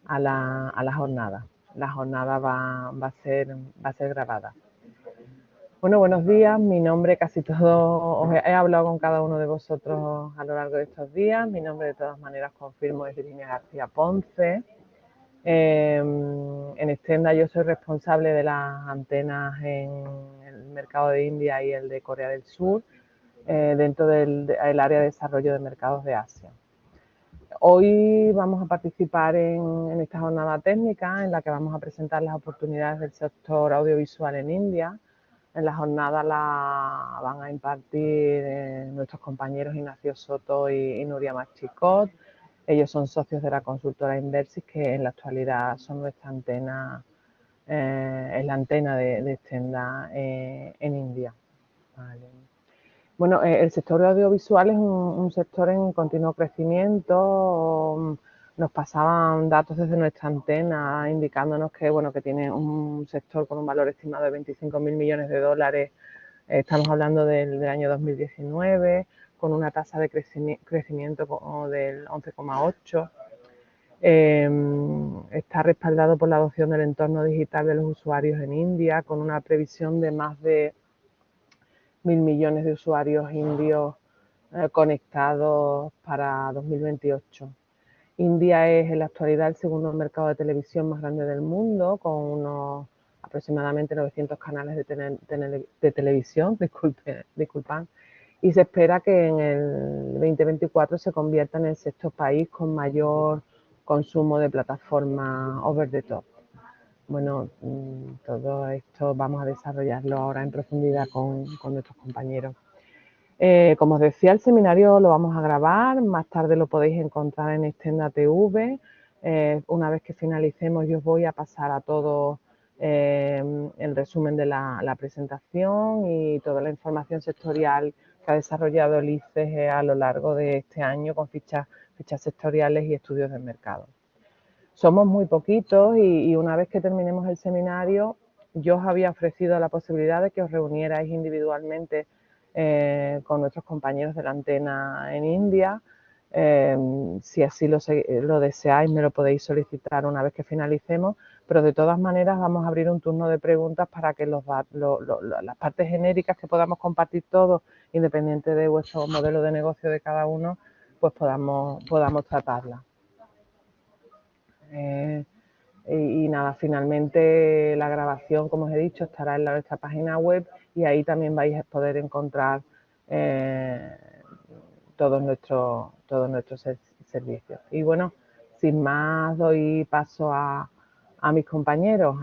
a la jornada. La jornada va a ser grabada. Bueno, buenos días. Mi nombre, casi todo, os he hablado con cada uno de vosotros a lo largo de estos días. Mi nombre, de todas maneras, confirmo, es Virginia García Ponce. En Extenda yo soy responsable de las antenas en el mercado de India y el de Corea del Sur, dentro del área de desarrollo de mercados de Asia. Hoy vamos a participar en esta jornada técnica en la que vamos a presentar las oportunidades del sector audiovisual en India. En la jornada la van a impartir nuestros compañeros Ignacio Soto y Nuria Machicot. Ellos son socios de la consultora Inversis, que en la actualidad son nuestra antena, es la antena de Extenda en India. Vale. Bueno, el sector audiovisual es un sector en continuo crecimiento. Nos pasaban datos desde nuestra antena indicándonos que, bueno, que tiene un sector con un valor estimado de 25.000 millones de dólares. Estamos hablando del año 2019, con una tasa de crecimiento del 11,8. Está respaldado por la adopción del entorno digital de los usuarios en India, con una previsión de más de 1.000 millones de usuarios indios conectados para 2028. India es en la actualidad el segundo mercado de televisión más grande del mundo, con unos aproximadamente 900 canales de televisión, disculpan, y se espera que en el 2024 se convierta en el sexto país con mayor consumo de plataformas over the top. Bueno, todo esto vamos a desarrollarlo ahora en profundidad con nuestros compañeros. Como os decía, el seminario lo vamos a grabar, más tarde lo podéis encontrar en Extenda TV. Una vez que finalicemos, yo os voy a pasar a todos el resumen de la presentación y toda la información sectorial que ha desarrollado el ICES a lo largo de este año con fichas sectoriales y estudios del mercado. Somos muy poquitos y una vez que terminemos el seminario, yo os había ofrecido la posibilidad de que os reunierais individualmente con nuestros compañeros de la antena en India. Si así lo deseáis, me lo podéis solicitar una vez que finalicemos, pero de todas maneras vamos a abrir un turno de preguntas para que las partes genéricas que podamos compartir todos, independiente de vuestro modelo de negocio de cada uno, pues podamos tratarlas. Y nada, finalmente la grabación, como os he dicho, estará en nuestra página web y ahí también vais a poder encontrar todos nuestros servicios. Y bueno, sin más doy paso a mis compañeros,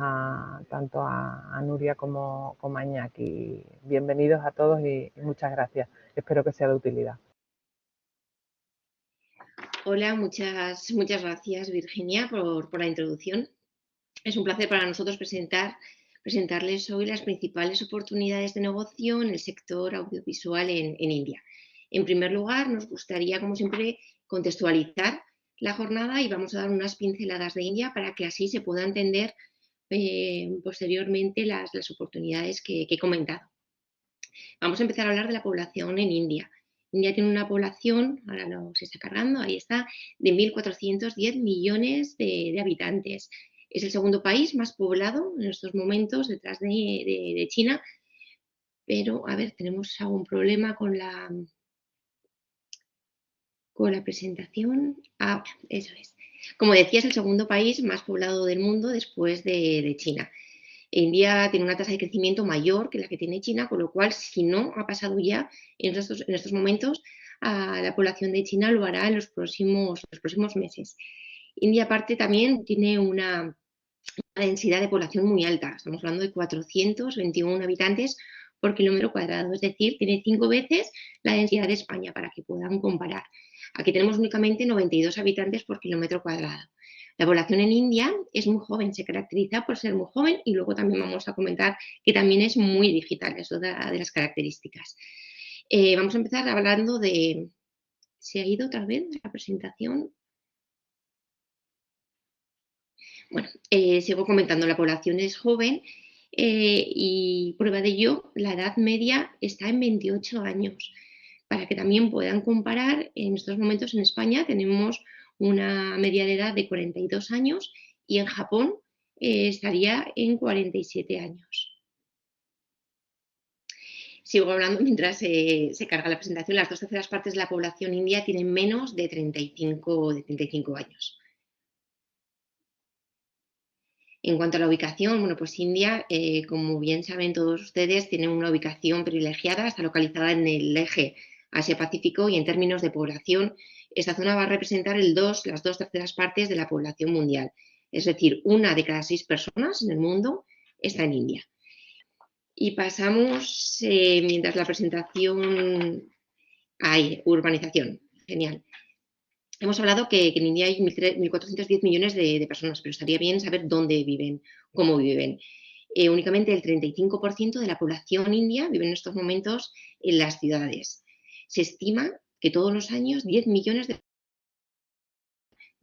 tanto a Nuria como a Iñaki. Bienvenidos a todos y muchas gracias. Espero que sea de utilidad. Hola, muchas gracias Virginia por la introducción. Es un placer para nosotros presentarles hoy las principales oportunidades de negocio en el sector audiovisual en India. En primer lugar, nos gustaría, como siempre, contextualizar la jornada y vamos a dar unas pinceladas de India para que así se pueda entender posteriormente las oportunidades que he comentado. Vamos a empezar a hablar de la población en India. India tiene una población, ahora se está cargando, ahí está, de 1.410 millones de habitantes. Es el segundo país más poblado en estos momentos, detrás de China, pero, a ver, tenemos algún problema con la presentación. Eso es. Como decía, es el segundo país más poblado del mundo después de China. India tiene una tasa de crecimiento mayor que la que tiene China, con lo cual, si no ha pasado ya en estos momentos, la población de China lo hará en los próximos meses. India, aparte, también tiene una densidad de población muy alta. Estamos hablando de 421 habitantes por kilómetro cuadrado, es decir, tiene 5 veces la densidad de España, para que puedan comparar. Aquí tenemos únicamente 92 habitantes por kilómetro cuadrado. La población en India es muy joven, se caracteriza por ser muy joven y luego también vamos a comentar que también es muy digital, es otra de las características. Vamos a empezar hablando de... ¿Se ha ido otra vez la presentación? Bueno, sigo comentando, la población es joven y prueba de ello, la edad media está en 28 años. Para que también puedan comparar, en estos momentos en España tenemos una media de edad de 42 años y en Japón estaría en 47 años. Sigo hablando mientras se carga la presentación. Las 2/3 partes de la población india tienen menos de 35 años. En cuanto a la ubicación, bueno, pues India, como bien saben todos ustedes, tiene una ubicación privilegiada, está localizada en el eje Asia-Pacífico y en términos de población, esta zona va a representar las 2/3 partes de la población mundial. Es decir, 1 de cada 6 personas en el mundo está en India. Y pasamos, mientras la presentación... hay urbanización, genial. Hemos hablado que en India hay 1.410 millones de personas, pero estaría bien saber dónde viven, cómo viven. Únicamente el 35% de la población india vive en estos momentos en las ciudades. Se estima que todos los años 10 millones de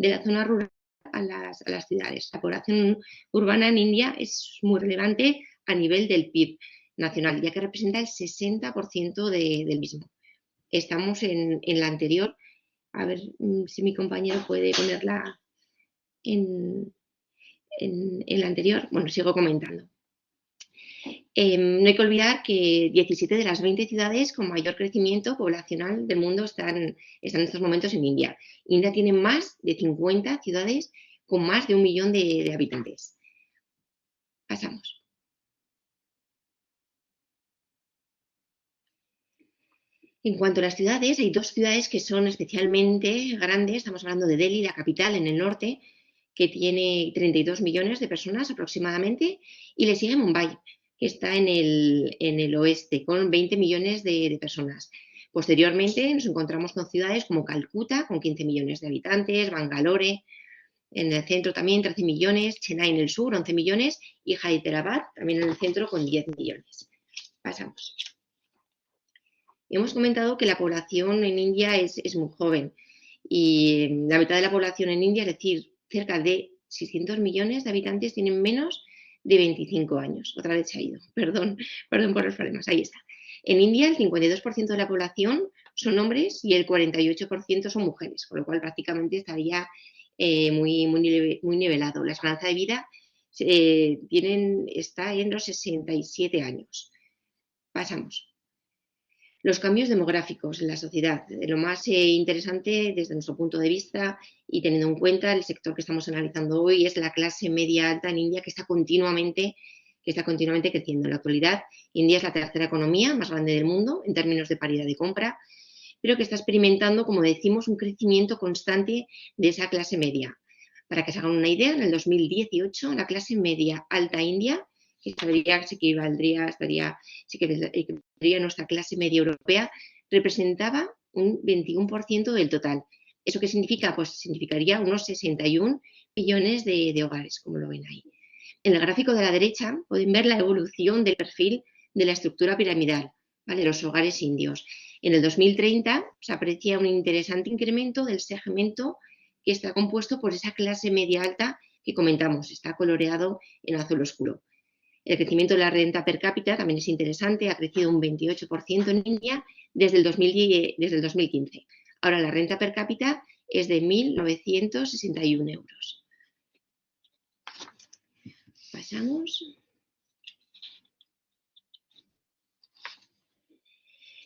la zona rural a las ciudades. La población urbana en India es muy relevante a nivel del PIB nacional, ya que representa el 60% del mismo. Estamos en la anterior. A ver si mi compañero puede ponerla en la anterior. Bueno, sigo comentando. No hay que olvidar que 17 de las 20 ciudades con mayor crecimiento poblacional del mundo están en estos momentos en India. India tiene más de 50 ciudades con más de 1 millón de habitantes. Pasamos. En cuanto a las ciudades, hay 2 ciudades que son especialmente grandes. Estamos hablando de Delhi, la capital en el norte, que tiene 32 millones de personas aproximadamente, y le sigue Mumbai, que está en el oeste, con 20 millones de personas. Posteriormente nos encontramos con ciudades como Calcuta, con 15 millones de habitantes, Bangalore, en el centro también 13 millones, Chennai en el sur 11 millones y Hyderabad también en el centro con 10 millones. Pasamos. Hemos comentado que la población en India es muy joven y la mitad de la población en India, es decir, cerca de 600 millones de habitantes, tienen menos de 25 años. Otra vez se ha ido, perdón por los problemas, ahí está. En India el 52% de la población son hombres y el 48% son mujeres, con lo cual prácticamente estaría muy nivelado. La esperanza de vida está en los 67 años. Pasamos. Los cambios demográficos en la sociedad. Lo más interesante desde nuestro punto de vista y teniendo en cuenta el sector que estamos analizando hoy es la clase media alta en India que está continuamente creciendo. En la actualidad, India es la tercera economía más grande del mundo en términos de paridad de compra, pero que está experimentando, como decimos, un crecimiento constante de esa clase media. Para que se hagan una idea, en el 2018 la clase media alta india, que equivaldría a nuestra clase media europea, representaba un 21% del total. ¿Eso qué significa? Pues significaría unos 61 millones de hogares, como lo ven ahí. En el gráfico de la derecha pueden ver la evolución del perfil de la estructura piramidal, ¿vale? Los hogares indios. En el 2030 se aprecia un interesante incremento del segmento que está compuesto por esa clase media alta que comentamos, está coloreado en azul oscuro. El crecimiento de la renta per cápita también es interesante, ha crecido un 28% en India desde el 2015. Ahora la renta per cápita es de 1.961 euros. Pasamos.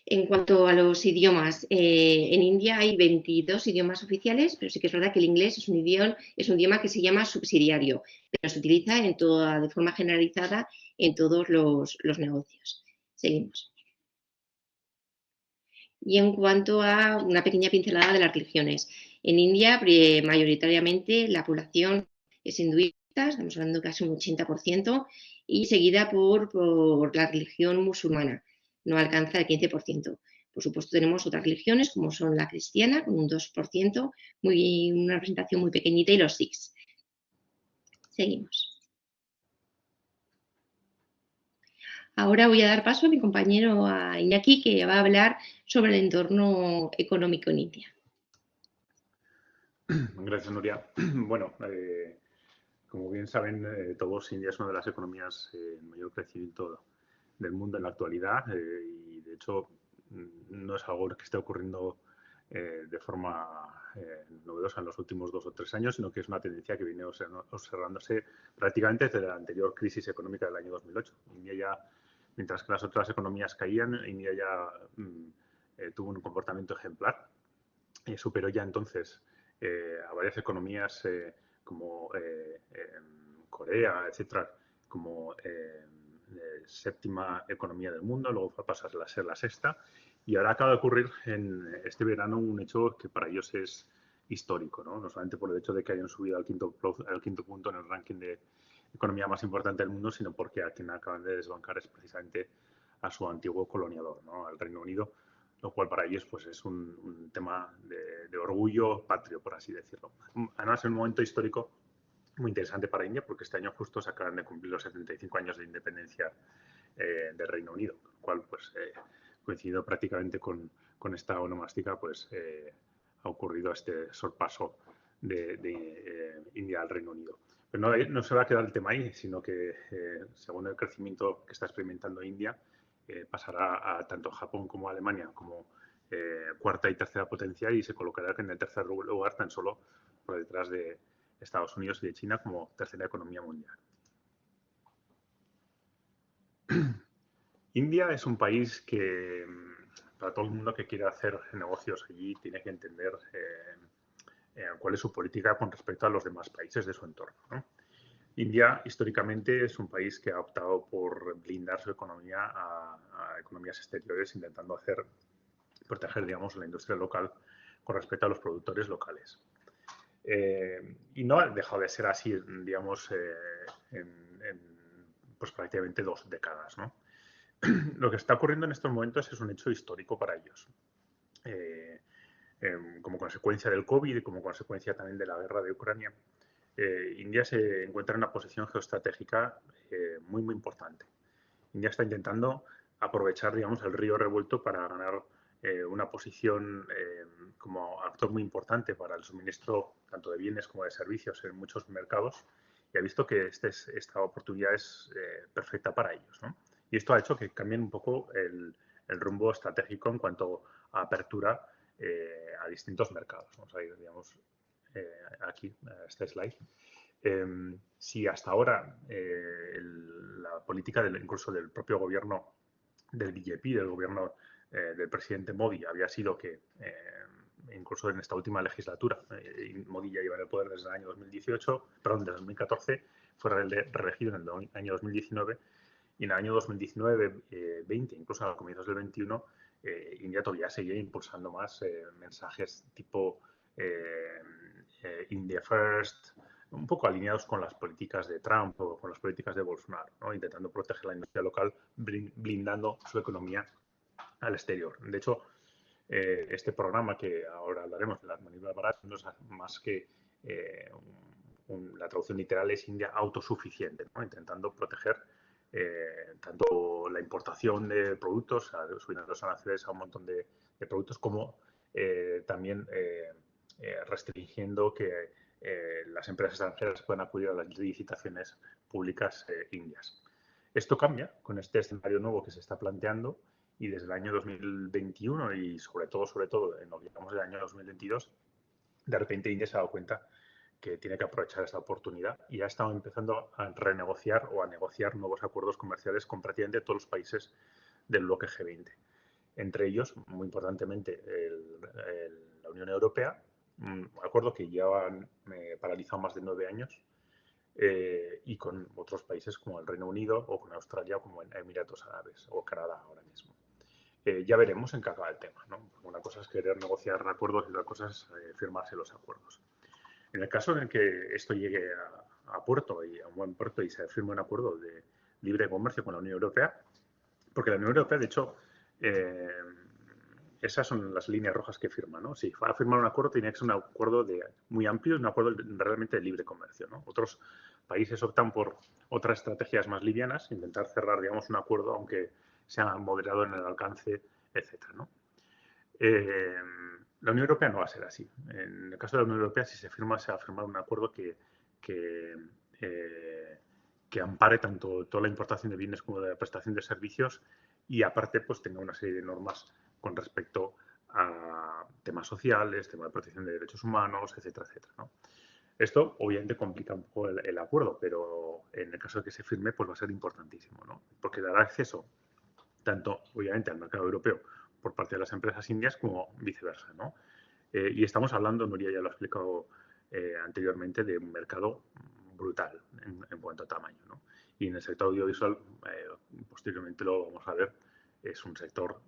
En cuanto a los idiomas, en India hay 22 idiomas oficiales, pero sí que es verdad que el inglés es un idioma que se llama subsidiario, pero se utiliza de forma generalizada en todos los negocios. Seguimos. Y en cuanto a una pequeña pincelada de las religiones. En India, mayoritariamente, la población es hinduista, estamos hablando de casi un 80%, y seguida por la religión musulmana, no alcanza el 15%. Por supuesto, tenemos otras religiones, como son la cristiana, con un 2%, una representación muy pequeñita, y los sikhs. Seguimos. Ahora voy a dar paso a mi compañero a Iñaki, que va a hablar sobre el entorno económico en India. Gracias, Nuria. Bueno, como bien saben todos, India es una de las economías en mayor crecimiento del mundo en la actualidad y, de hecho, no es algo que esté ocurriendo de forma novedosa en los últimos 2 o 3 años, sino que es una tendencia que viene observándose prácticamente desde la anterior crisis económica del año 2008. India ya, mientras que las otras economías caían, India ya tuvo un comportamiento ejemplar. Superó ya entonces a varias economías como Corea, etcétera, como séptima economía del mundo, luego fue a pasar a ser la sexta, y ahora acaba de ocurrir en este verano un hecho que para ellos es histórico, ¿no? No solamente por el hecho de que hayan subido al quinto punto en el ranking de economía más importante del mundo, sino porque a quien acaban de desbancar es precisamente a su antiguo coloniador, ¿no? Al Reino Unido, lo cual para ellos pues, es un tema de orgullo patrio, por así decirlo. Además, es un momento histórico muy interesante para India, porque este año justo se acaban de cumplir los 75 años de independencia del Reino Unido, con lo cual, pues, coincidido prácticamente con esta onomástica, pues, ha ocurrido este sorpaso de India al Reino Unido. Pero no se va a quedar el tema ahí, sino que, según el crecimiento que está experimentando India, pasará a tanto Japón como a Alemania como cuarta y tercera potencia y se colocará en el tercer lugar tan solo por detrás de Estados Unidos y de China como tercera economía mundial. India es un país que, para todo el mundo que quiera hacer negocios allí, tiene que entender cuál es su política con respecto a los demás países de su entorno, ¿no? India, históricamente, es un país que ha optado por blindar su economía a economías exteriores, intentando proteger, digamos, la industria local con respecto a los productores locales. Y no ha dejado de ser así, digamos, pues prácticamente 2 décadas, ¿no? Lo que está ocurriendo en estos momentos es un hecho histórico para ellos. Como consecuencia del COVID y como consecuencia también de la guerra de Ucrania, India se encuentra en una posición geoestratégica muy, muy importante. India está intentando aprovechar, digamos, el río revuelto para ganar una posición como actor muy importante para el suministro tanto de bienes como de servicios en muchos mercados y ha visto que esta oportunidad es perfecta para ellos, ¿no? Y esto ha hecho que cambien un poco el rumbo estratégico en cuanto a apertura a distintos mercados. Vamos a ir, digamos, aquí, a este slide. Si hasta ahora la política incluso del propio gobierno del BJP, del gobierno del presidente Modi, había sido que incluso en esta última legislatura, Modi ya lleva en el poder desde el año 2018, perdón, desde 2014, fue reelegido en el año 2019 y en el año 2019-20, incluso a comienzos del 21, India todavía seguía impulsando más mensajes tipo India First, un poco alineados con las políticas de Trump o con las políticas de Bolsonaro, ¿no? Intentando proteger la industria local, blindando su economía al exterior. De hecho, este programa que ahora hablaremos de las maniobras baratas no es más que la traducción literal es India autosuficiente, ¿no? Intentando proteger tanto la importación de productos, subiendo los aranceles a un montón de productos, como también restringiendo que las empresas extranjeras puedan acudir a las licitaciones públicas indias. Esto cambia con este escenario nuevo que se está planteando y desde el año 2021 y sobre todo, digamos, el año 2022, de repente India se ha dado cuenta que tiene que aprovechar esta oportunidad y ha estado empezando a renegociar o a negociar nuevos acuerdos comerciales con prácticamente todos los países del bloque G20. Entre ellos, muy importantemente, la Unión Europea, un acuerdo que lleva paralizado más de 9 años, y con otros países como el Reino Unido o con Australia o como en Emiratos Árabes o Canadá ahora mismo. Ya veremos en qué acaba el tema, ¿no? Una cosa es querer negociar acuerdos y otra cosa es firmarse los acuerdos. En el caso en el que esto llegue a puerto y a un buen puerto y se firme un acuerdo de libre comercio con la Unión Europea, porque la Unión Europea, de hecho, esas son las líneas rojas que firma, ¿no? Si va a firmar un acuerdo, tiene que ser un acuerdo muy amplio, un acuerdo realmente de libre comercio, ¿no? Otros países optan por otras estrategias más livianas, intentar cerrar, digamos, un acuerdo, aunque sea moderado en el alcance, etcétera, ¿no? La Unión Europea no va a ser así. En el caso de la Unión Europea, si se va a firmar un acuerdo que ampare tanto toda la importación de bienes como de la prestación de servicios y aparte pues tenga una serie de normas con respecto a temas sociales, temas de protección de derechos humanos, etcétera, etcétera, ¿no? Esto obviamente complica un poco el acuerdo, pero en el caso de que se firme, pues va a ser importantísimo, ¿no? Porque dará acceso tanto, obviamente, al mercado europeo por parte de las empresas indias como viceversa, ¿no? Y estamos hablando, Nuria ya lo ha explicado anteriormente, de un mercado brutal en cuanto a tamaño, ¿no? Y en el sector audiovisual, posteriormente lo vamos a ver, es un sector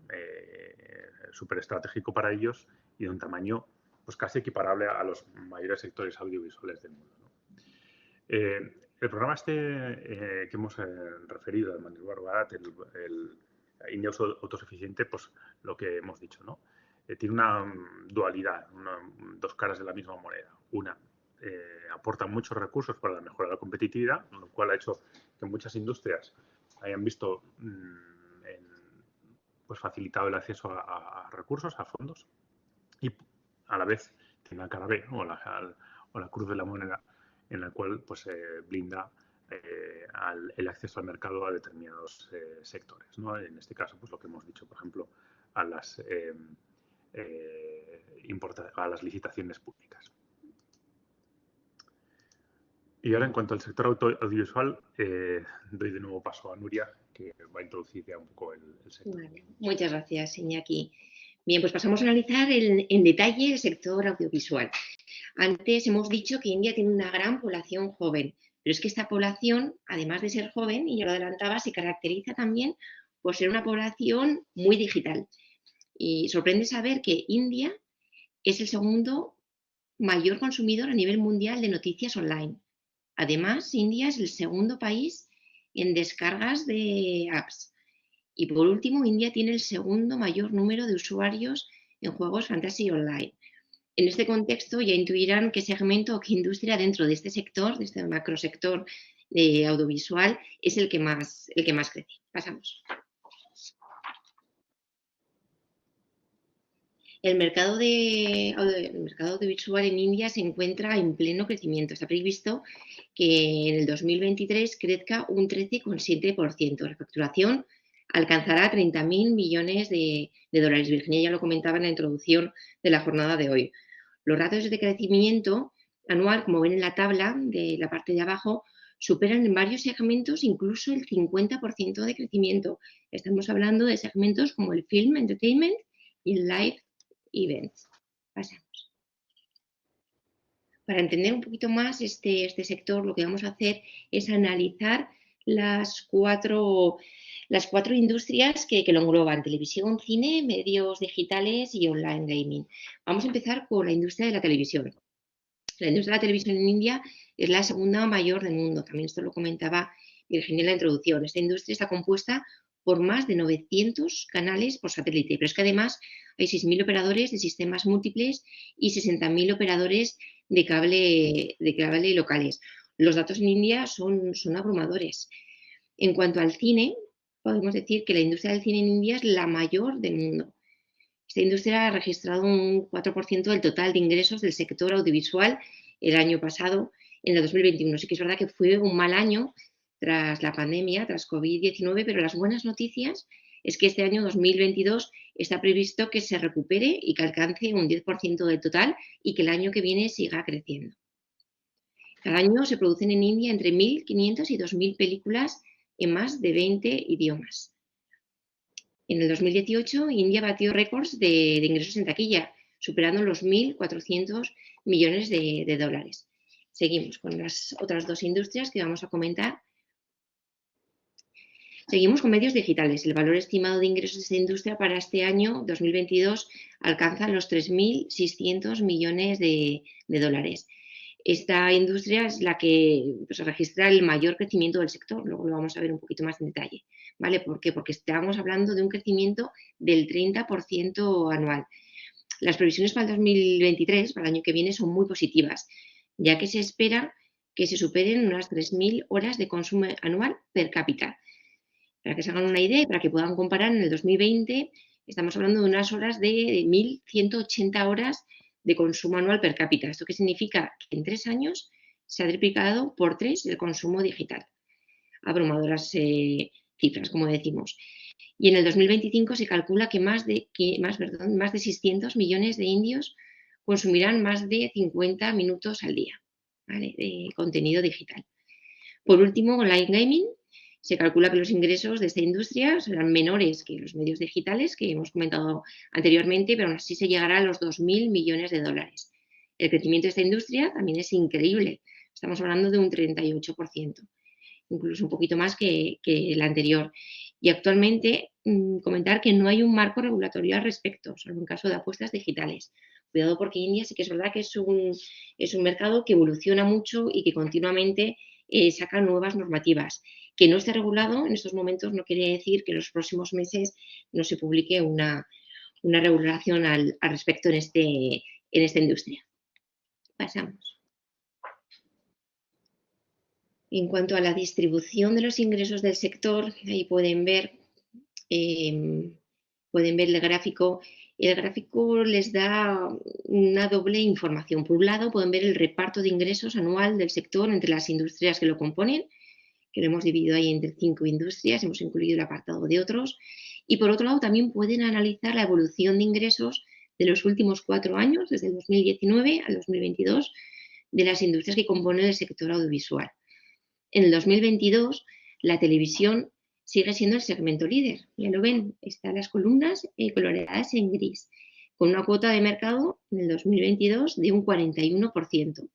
súper estratégico para ellos y de un tamaño pues casi equiparable a los mayores sectores audiovisuales del mundo, ¿no? El programa que hemos referido, el Manilwar Bharat, el India autosuficiente, pues lo que hemos dicho, ¿no? Tiene una dualidad, dos caras de la misma moneda. Una, aporta muchos recursos para la mejora de la competitividad, lo cual ha hecho que muchas industrias hayan visto pues facilitado el acceso a recursos, a fondos, y a la vez tiene la cara B, ¿no? o la cruz de la moneda, en la cual pues, blinda el acceso al mercado a determinados sectores, ¿no? En este caso, pues lo que hemos dicho, por ejemplo, a las licitaciones públicas. Y ahora, en cuanto al sector audiovisual, doy de nuevo paso a Nuria, que va a introducir ya un poco el sector. Vale. Muchas gracias, Iñaki. Bien, pues pasamos a analizar en detalle el sector audiovisual. Antes hemos dicho que India tiene una gran población joven, pero es que esta población, además de ser joven, y ya lo adelantaba, se caracteriza también por ser una población muy digital. Y sorprende saber que India es el segundo mayor consumidor a nivel mundial de noticias online. Además, India es el segundo país en descargas de apps. Y por último, India tiene el segundo mayor número de usuarios en juegos fantasy online. En este contexto ya intuirán qué segmento o qué industria dentro de este sector, de este macrosector audiovisual, es el que más crece. Pasamos. El mercado audiovisual en India se encuentra en pleno crecimiento. Está previsto que en el 2023 crezca un 13,7%. La facturación alcanzará 30.000 millones de dólares. Virginia ya lo comentaba en la introducción de la jornada de hoy. Los ratios de crecimiento anual, como ven en la tabla de la parte de abajo, superan en varios segmentos incluso el 50% de crecimiento. Estamos hablando de segmentos como el film, entertainment y el live events. Pasamos. Para entender un poquito más este sector, lo que vamos a hacer es analizar las cuatro industrias que lo engloban: televisión, cine, medios digitales y online gaming. Vamos a empezar con la industria de la televisión. La industria de la televisión en India es la segunda mayor del mundo. También esto lo comentaba Virginia en la introducción. Esta industria está compuesta por más de 900 canales por satélite, pero es que además hay 6.000 operadores de sistemas múltiples y 60.000 operadores de cable locales. Los datos en India son abrumadores. En cuanto al cine, podemos decir que la industria del cine en India es la mayor del mundo. Esta industria ha registrado un 4% del total de ingresos del sector audiovisual el año pasado, en el 2021. Sí que es verdad que fue un mal año tras la pandemia, tras COVID-19, pero las buenas noticias es que este año 2022 está previsto que se recupere y que alcance un 10% del total y que el año que viene siga creciendo. Cada año se producen en India entre 1.500 y 2.000 películas en más de 20 idiomas. En el 2018, India batió récords de ingresos en taquilla, superando los 1.400 millones de dólares. Seguimos con las otras dos industrias que vamos a comentar. Seguimos con medios digitales. El valor estimado de ingresos de esta industria para este año 2022 alcanza los 3.600 millones de dólares. Esta industria es la que registra el mayor crecimiento del sector. Luego lo vamos a ver un poquito más en detalle. ¿Vale? ¿Por qué? Porque estamos hablando de un crecimiento del 30% anual. Las previsiones para el 2023, para el año que viene, son muy positivas, ya que se espera que se superen unas 3.000 horas de consumo anual per cápita. Para que se hagan una idea y para que puedan comparar, en el 2020 estamos hablando de unas horas de 1.180 horas de consumo anual per cápita. ¿Esto qué significa? Que en 3 años se ha triplicado por 3 el consumo digital. Abrumadoras cifras, como decimos. Y en el 2025 se calcula que más de 600 millones de indios consumirán más de 50 minutos al día, ¿vale?, de contenido digital. Por último, online gaming. Se calcula que los ingresos de esta industria serán menores que los medios digitales que hemos comentado anteriormente, pero aún así se llegará a los 2.000 millones de dólares. El crecimiento de esta industria también es increíble. Estamos hablando de un 38%, incluso un poquito más que el anterior. Y actualmente comentar que no hay un marco regulatorio al respecto, solo en caso de apuestas digitales. Cuidado, porque India sí que es verdad que es un mercado que evoluciona mucho y que continuamente saca nuevas normativas. Que no esté regulado en estos momentos no quiere decir que en los próximos meses no se publique una regulación al respecto en esta industria. Pasamos. En cuanto a la distribución de los ingresos del sector, ahí pueden ver el gráfico. El gráfico les da una doble información. Por un lado, pueden ver el reparto de ingresos anual del sector entre las industrias que lo componen, que lo hemos dividido ahí entre 5 industrias, hemos incluido el apartado de otros. Y por otro lado, también pueden analizar la evolución de ingresos de los últimos 4 años, desde el 2019 al 2022, de las industrias que componen el sector audiovisual. En el 2022, la televisión sigue siendo el segmento líder. Ya lo ven, están las columnas coloreadas en gris, con una cuota de mercado en el 2022 de un 41%.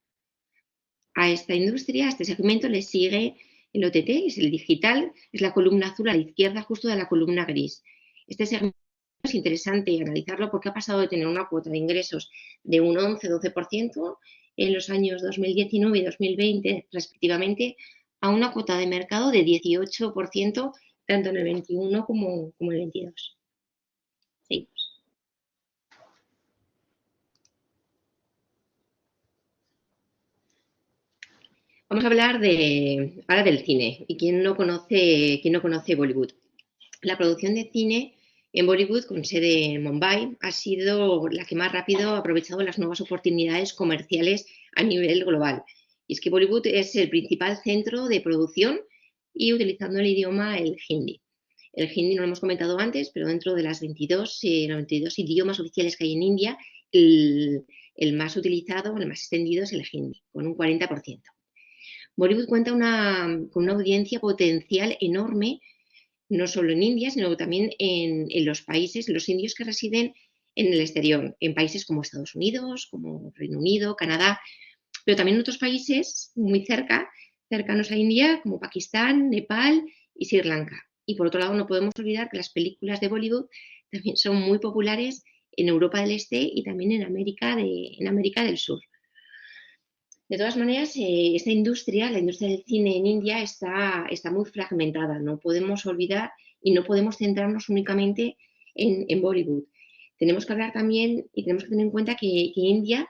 A esta industria, a este segmento, le sigue el OTT, es el digital, es la columna azul a la izquierda justo de la columna gris. Este segmento es interesante analizarlo porque ha pasado de tener una cuota de ingresos de un 11-12% en los años 2019 y 2020 respectivamente, a una cuota de mercado de 18% tanto en el 21 como en el 22. Seguimos. Vamos a hablar ahora del cine. ¿Y quién no conoce Bollywood? La producción de cine en Bollywood, con sede en Mumbai, ha sido la que más rápido ha aprovechado las nuevas oportunidades comerciales a nivel global. Y es que Bollywood es el principal centro de producción y utilizando el idioma el hindi. El hindi no lo hemos comentado antes, pero dentro de las 22 idiomas oficiales que hay en India, el más utilizado, el más extendido es el hindi, con un 40%. Bollywood cuenta con una audiencia potencial enorme, no solo en India, sino también en los países, los indios que residen en el exterior, en países como Estados Unidos, como Reino Unido, Canadá, pero también en otros países muy cercanos a India, como Pakistán, Nepal y Sri Lanka. Y por otro lado, no podemos olvidar que las películas de Bollywood también son muy populares en Europa del Este y también en América del Sur. De todas maneras, esta industria, la industria del cine en India, está muy fragmentada. No podemos olvidar y no podemos centrarnos únicamente en Bollywood. Tenemos que hablar también y tenemos que tener en cuenta que India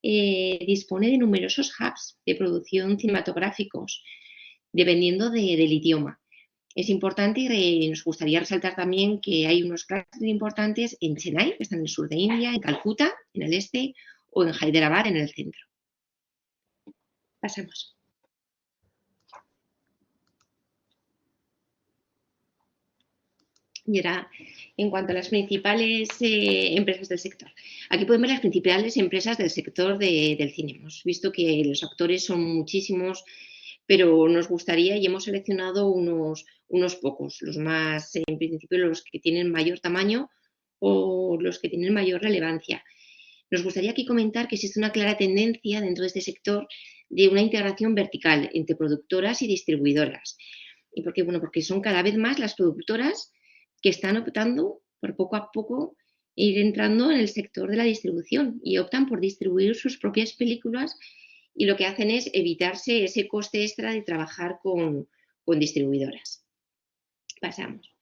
dispone de numerosos hubs de producción cinematográficos, dependiendo del idioma. Es importante y nos gustaría resaltar también que hay unos clústeres importantes en Chennai, que está en el sur de India, en Calcuta, en el este, o en Hyderabad, en el centro. Pasamos. Y ahora, en cuanto a las principales empresas del sector. Aquí pueden ver las principales empresas del sector del cine. Hemos visto que los actores son muchísimos, pero nos gustaría y hemos seleccionado unos pocos, los más, en principio, los que tienen mayor tamaño o los que tienen mayor relevancia. Nos gustaría aquí comentar que existe una clara tendencia dentro de este sector de una integración vertical entre productoras y distribuidoras. ¿Y por qué? Bueno, porque son cada vez más las productoras que están optando por poco a poco ir entrando en el sector de la distribución y optan por distribuir sus propias películas y lo que hacen es evitarse ese coste extra de trabajar con distribuidoras. Pasamos.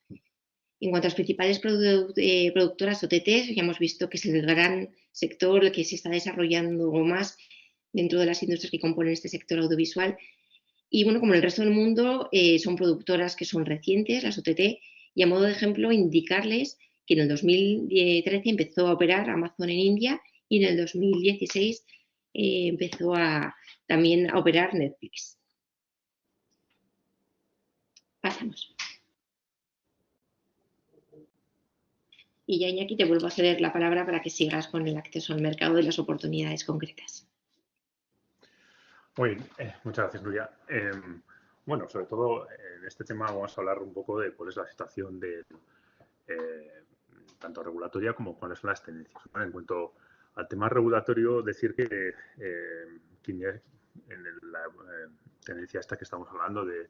En cuanto a las principales productoras OTT, ya hemos visto que es el gran sector que se está desarrollando más dentro de las industrias que componen este sector audiovisual. Y bueno, como en el resto del mundo, son productoras que son recientes, las OTT, y a modo de ejemplo indicarles que en el 2013 empezó a operar Amazon en India y en el 2016 empezó también a operar Netflix. Pasamos. Y ya, Iñaki, te vuelvo a ceder la palabra para que sigas con el acceso al mercado y las oportunidades concretas. Muy bien, muchas gracias, Nuria. Bueno, sobre todo en este tema vamos a hablar un poco de cuál es la situación de tanto regulatoria como cuáles son las tendencias. En cuanto al tema regulatorio, decir que en la tendencia esta que estamos hablando de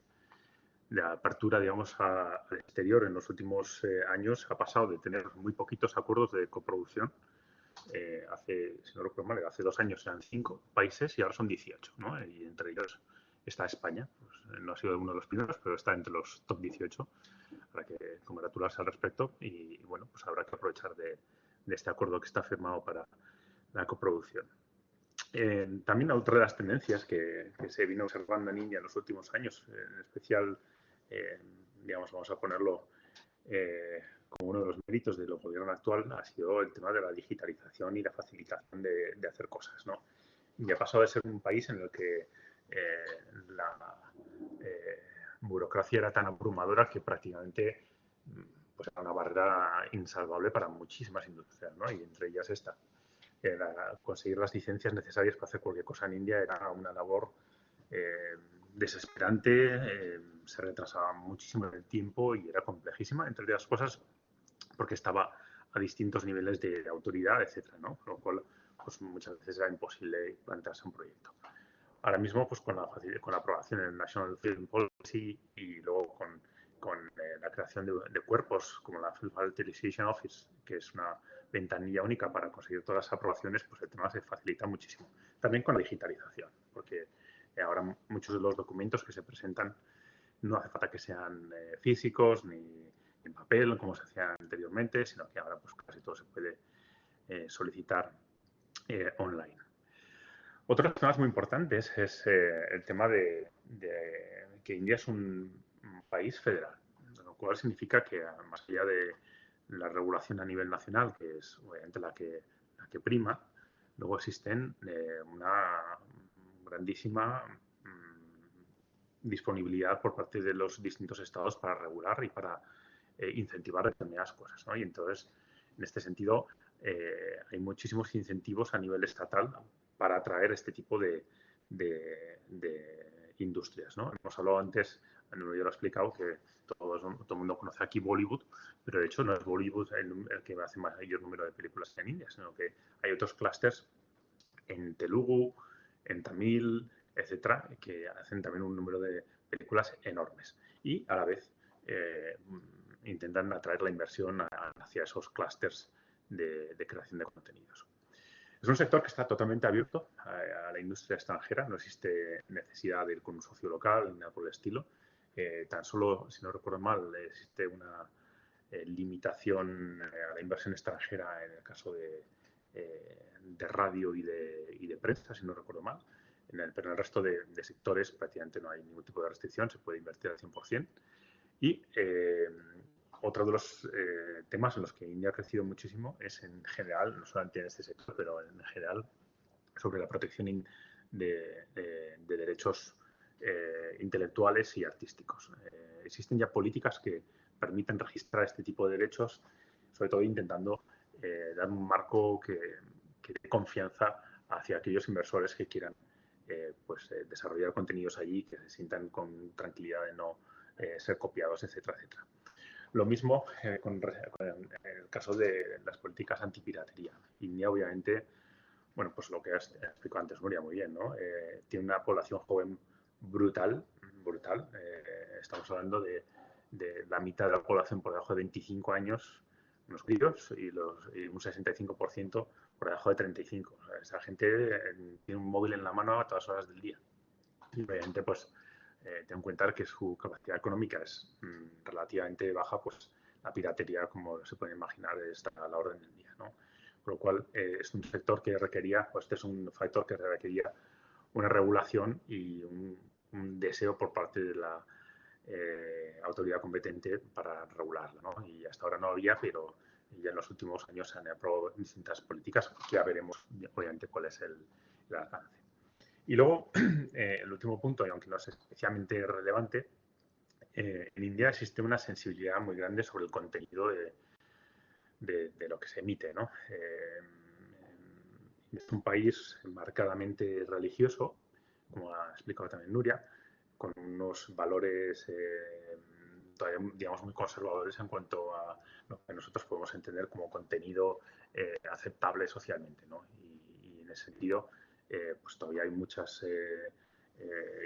apertura, digamos, al exterior en los últimos años ha pasado de tener muy poquitos acuerdos de coproducción. Hace, si no recuerdo mal, hace 2 años eran 5 países y ahora son 18, ¿no? Y entre ellos está España. Pues, no ha sido uno de los primeros, pero está entre los top 18. Habrá que congratularse al respecto y bueno, pues habrá que aprovechar de este acuerdo que está firmado para la coproducción. También otra de las tendencias que se vino observando en India en los últimos años, en especial, digamos, vamos a ponerlo como uno de los méritos del gobierno actual, ha sido el tema de la digitalización y la facilitación de hacer cosas, ¿no? India ha pasado de ser un país en el que la burocracia era tan abrumadora que prácticamente pues, era una barrera insalvable para muchísimas industrias, ¿no? Y entre ellas esta. Conseguir las licencias necesarias para hacer cualquier cosa en India era una labor desesperante, se retrasaba muchísimo en el tiempo y era complejísima, entre otras cosas, porque estaba a distintos niveles de autoridad, etcétera, ¿no? Con lo cual, pues muchas veces era imposible plantearse un proyecto. Ahora mismo, pues con la aprobación en el National Film Policy y luego con la creación de cuerpos como la Film Utilization Office, que es una ventanilla única para conseguir todas las aprobaciones, pues el tema se facilita muchísimo. También con la digitalización, porque ahora muchos de los documentos que se presentan no hace falta que sean físicos ni en papel, como se hacía anteriormente, sino que ahora pues casi todo se puede solicitar online. Otro de los temas muy importantes es el tema de que India es un país federal, lo cual significa que más allá de la regulación a nivel nacional, que es obviamente la que prima, luego existen una grandísima disponibilidad por parte de los distintos estados para regular y para incentivar determinadas cosas, ¿no? Y entonces, en este sentido, hay muchísimos incentivos a nivel estatal para atraer este tipo de industrias, ¿no? Hemos hablado antes, yo lo he explicado, que todo el mundo conoce aquí Bollywood, pero de hecho no es Bollywood el que hace mayor número de películas en India, sino que hay otros clústeres en Telugu, en Tamil, etcétera, que hacen también un número de películas enormes y a la vez intentan atraer la inversión hacia esos clústeres de creación de contenidos. Es un sector que está totalmente abierto a la industria extranjera, no existe necesidad de ir con un socio local ni nada por el estilo. Tan solo, si no recuerdo mal, existe una limitación a la inversión extranjera en el caso de radio y de prensa, si no recuerdo mal. Pero en el resto de sectores prácticamente no hay ningún tipo de restricción, se puede invertir al 100%. Y otro de los temas en los que India ha crecido muchísimo es en general, no solamente en este sector, pero en general, sobre la protección de derechos intelectuales y artísticos. Existen ya políticas que permiten registrar este tipo de derechos, sobre todo intentando dar un marco que dé confianza hacia aquellos inversores que quieran desarrollar contenidos allí, que se sientan con tranquilidad de no ser copiados, etcétera, etcétera. Lo mismo con el caso de las políticas antipiratería. India, obviamente, bueno, pues lo que has explicado antes, Nuria, muy bien, ¿no? Tiene una población joven brutal. Estamos hablando de la mitad de la población por debajo de 25 años, unos críos, y un 65% por debajo de 35. O sea, esa gente tiene un móvil en la mano a todas horas del día. Y obviamente, pues, ten en cuenta que su capacidad económica es relativamente baja, pues la piratería, como se puede imaginar, está a la orden del día, ¿no? Con lo cual, es un sector que requería, pues este es un factor que requería una regulación y un deseo por parte de la autoridad competente para regularla, ¿no? Y hasta ahora no había, pero ya en los últimos años se han aprobado distintas políticas, que ya veremos, obviamente, cuál es el alcance. Y luego, el último punto, y aunque no es especialmente relevante, en India existe una sensibilidad muy grande sobre el contenido de lo que se emite, ¿no? Es un país marcadamente religioso, como ha explicado también Nuria, con unos valores todavía, digamos, muy conservadores en cuanto a lo que nosotros podemos entender como contenido aceptable socialmente, ¿no? Y en ese sentido, pues todavía hay muchas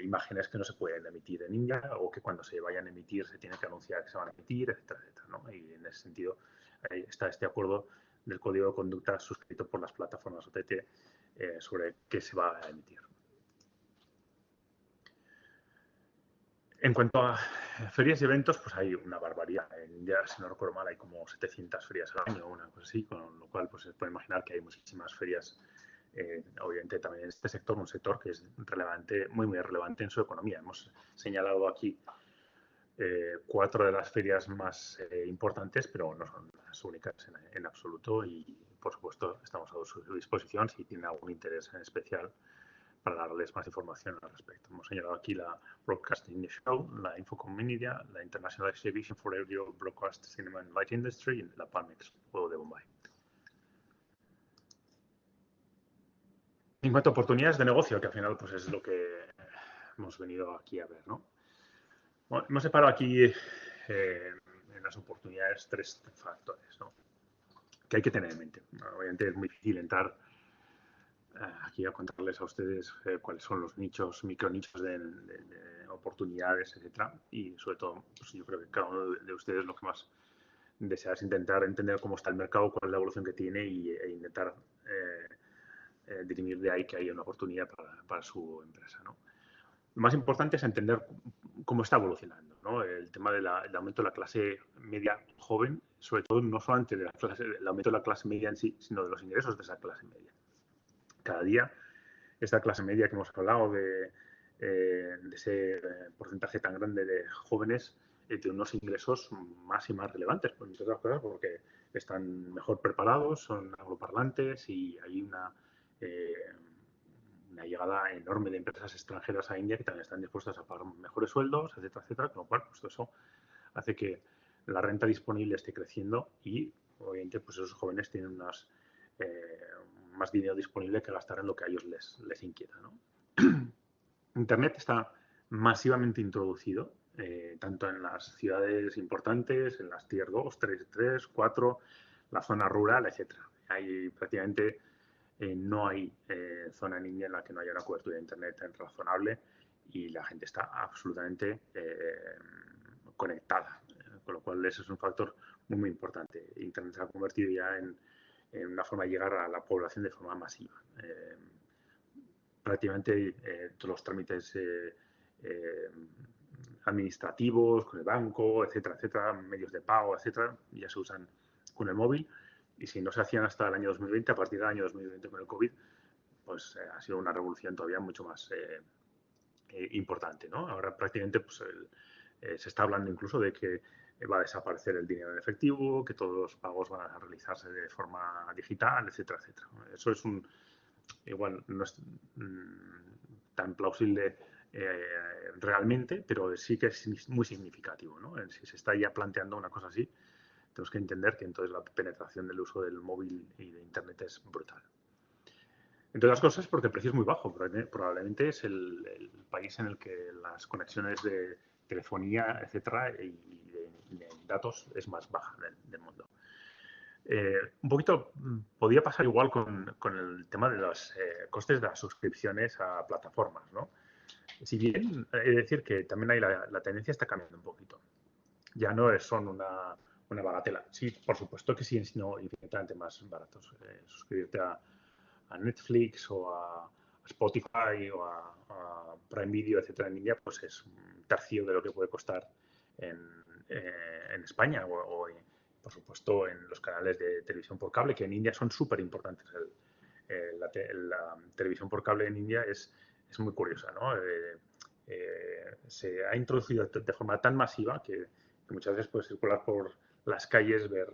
imágenes que no se pueden emitir en India, o que cuando se vayan a emitir se tiene que anunciar que se van a emitir, etcétera, etcétera, ¿no? Y en ese sentido ahí está este acuerdo del código de conducta suscrito por las plataformas OTT sobre qué se va a emitir. En cuanto a ferias y eventos, pues hay una barbaridad. En India, si no recuerdo mal, hay como 700 ferias al año o una cosa así, con lo cual pues se puede imaginar que hay muchísimas ferias. Obviamente también en este sector, un sector que es relevante, muy, muy relevante en su economía. Hemos señalado aquí 4 de las ferias más importantes, pero no son las únicas en absoluto, y por supuesto estamos a su disposición si tienen algún interés en especial para darles más información al respecto. Hemos señalado aquí la Broadcasting Show, la Infocom Media, la International Exhibition for Audio Broadcast Cinema and Light Industry y la Palm Expo de Bombay. En cuanto a oportunidades de negocio, que al final pues es lo que hemos venido aquí a ver, ¿no? Bueno, hemos separado aquí en las oportunidades 3 factores, ¿no?, que hay que tener en mente. Obviamente es muy difícil entrar aquí a contarles a ustedes cuáles son los nichos, micronichos de oportunidades, etcétera. Y sobre todo, pues yo creo que cada uno de ustedes lo que más desea es intentar entender cómo está el mercado, cuál es la evolución que tiene e intentar dirimir de ahí que haya una oportunidad para su empresa, ¿no? Lo más importante es entender cómo está evolucionando, ¿no? El tema del aumento de la clase media joven, sobre todo no solamente del aumento de la clase media en sí, sino de los ingresos de esa clase media. Cada día, esta clase media que hemos hablado de ese porcentaje tan grande de jóvenes tiene unos ingresos más y más relevantes, entre otras cosas porque están mejor preparados, son angloparlantes y hay una llegada enorme de empresas extranjeras a India que también están dispuestas a pagar mejores sueldos, etcétera, etcétera, con lo cual pues, eso hace que la renta disponible esté creciendo y obviamente pues esos jóvenes tienen más dinero disponible que gastar en lo que a ellos les inquieta, ¿no? Internet está masivamente introducido, tanto en las ciudades importantes, en las Tier 2, 3, 4, la zona rural, etcétera. Hay prácticamente no hay zona en India en la que no haya una cobertura de Internet razonable y la gente está absolutamente conectada, con lo cual ese es un factor muy, muy importante. Internet se ha convertido ya en una forma de llegar a la población de forma masiva. Prácticamente todos los trámites administrativos con el banco, etcétera, etcétera, medios de pago, etcétera, ya se usan con el móvil. Y si no se hacían hasta el año 2020, a partir del año 2020 con el COVID, pues ha sido una revolución todavía mucho más importante, ¿no? Ahora prácticamente pues, se está hablando incluso de que va a desaparecer el dinero en efectivo, que todos los pagos van a realizarse de forma digital, etcétera, etcétera. Eso es igual no es tan plausible realmente, pero sí que es muy significativo, ¿no? Si se está ya planteando una cosa así, tenemos que entender que entonces la penetración del uso del móvil y de Internet es brutal. Entre otras cosas porque el precio es muy bajo. Probablemente es el país en el que las conexiones de telefonía, etcétera, y de datos es más baja del mundo. Un poquito podía pasar igual con el tema de los costes de las suscripciones a plataformas, ¿no? Si bien he de decir que también hay la tendencia está cambiando un poquito. Ya no son una bagatela. Sí, por supuesto que siguen siendo infinitamente más baratos. Suscribirte a Netflix o a Spotify o a Prime Video, etcétera, en India, pues es un tercio de lo que puede costar en España o por supuesto en los canales de televisión por cable, que en India son súper importantes. La televisión por cable en India es muy curiosa, ¿no? Se ha introducido de forma tan masiva que muchas veces puedes circular por las calles, ver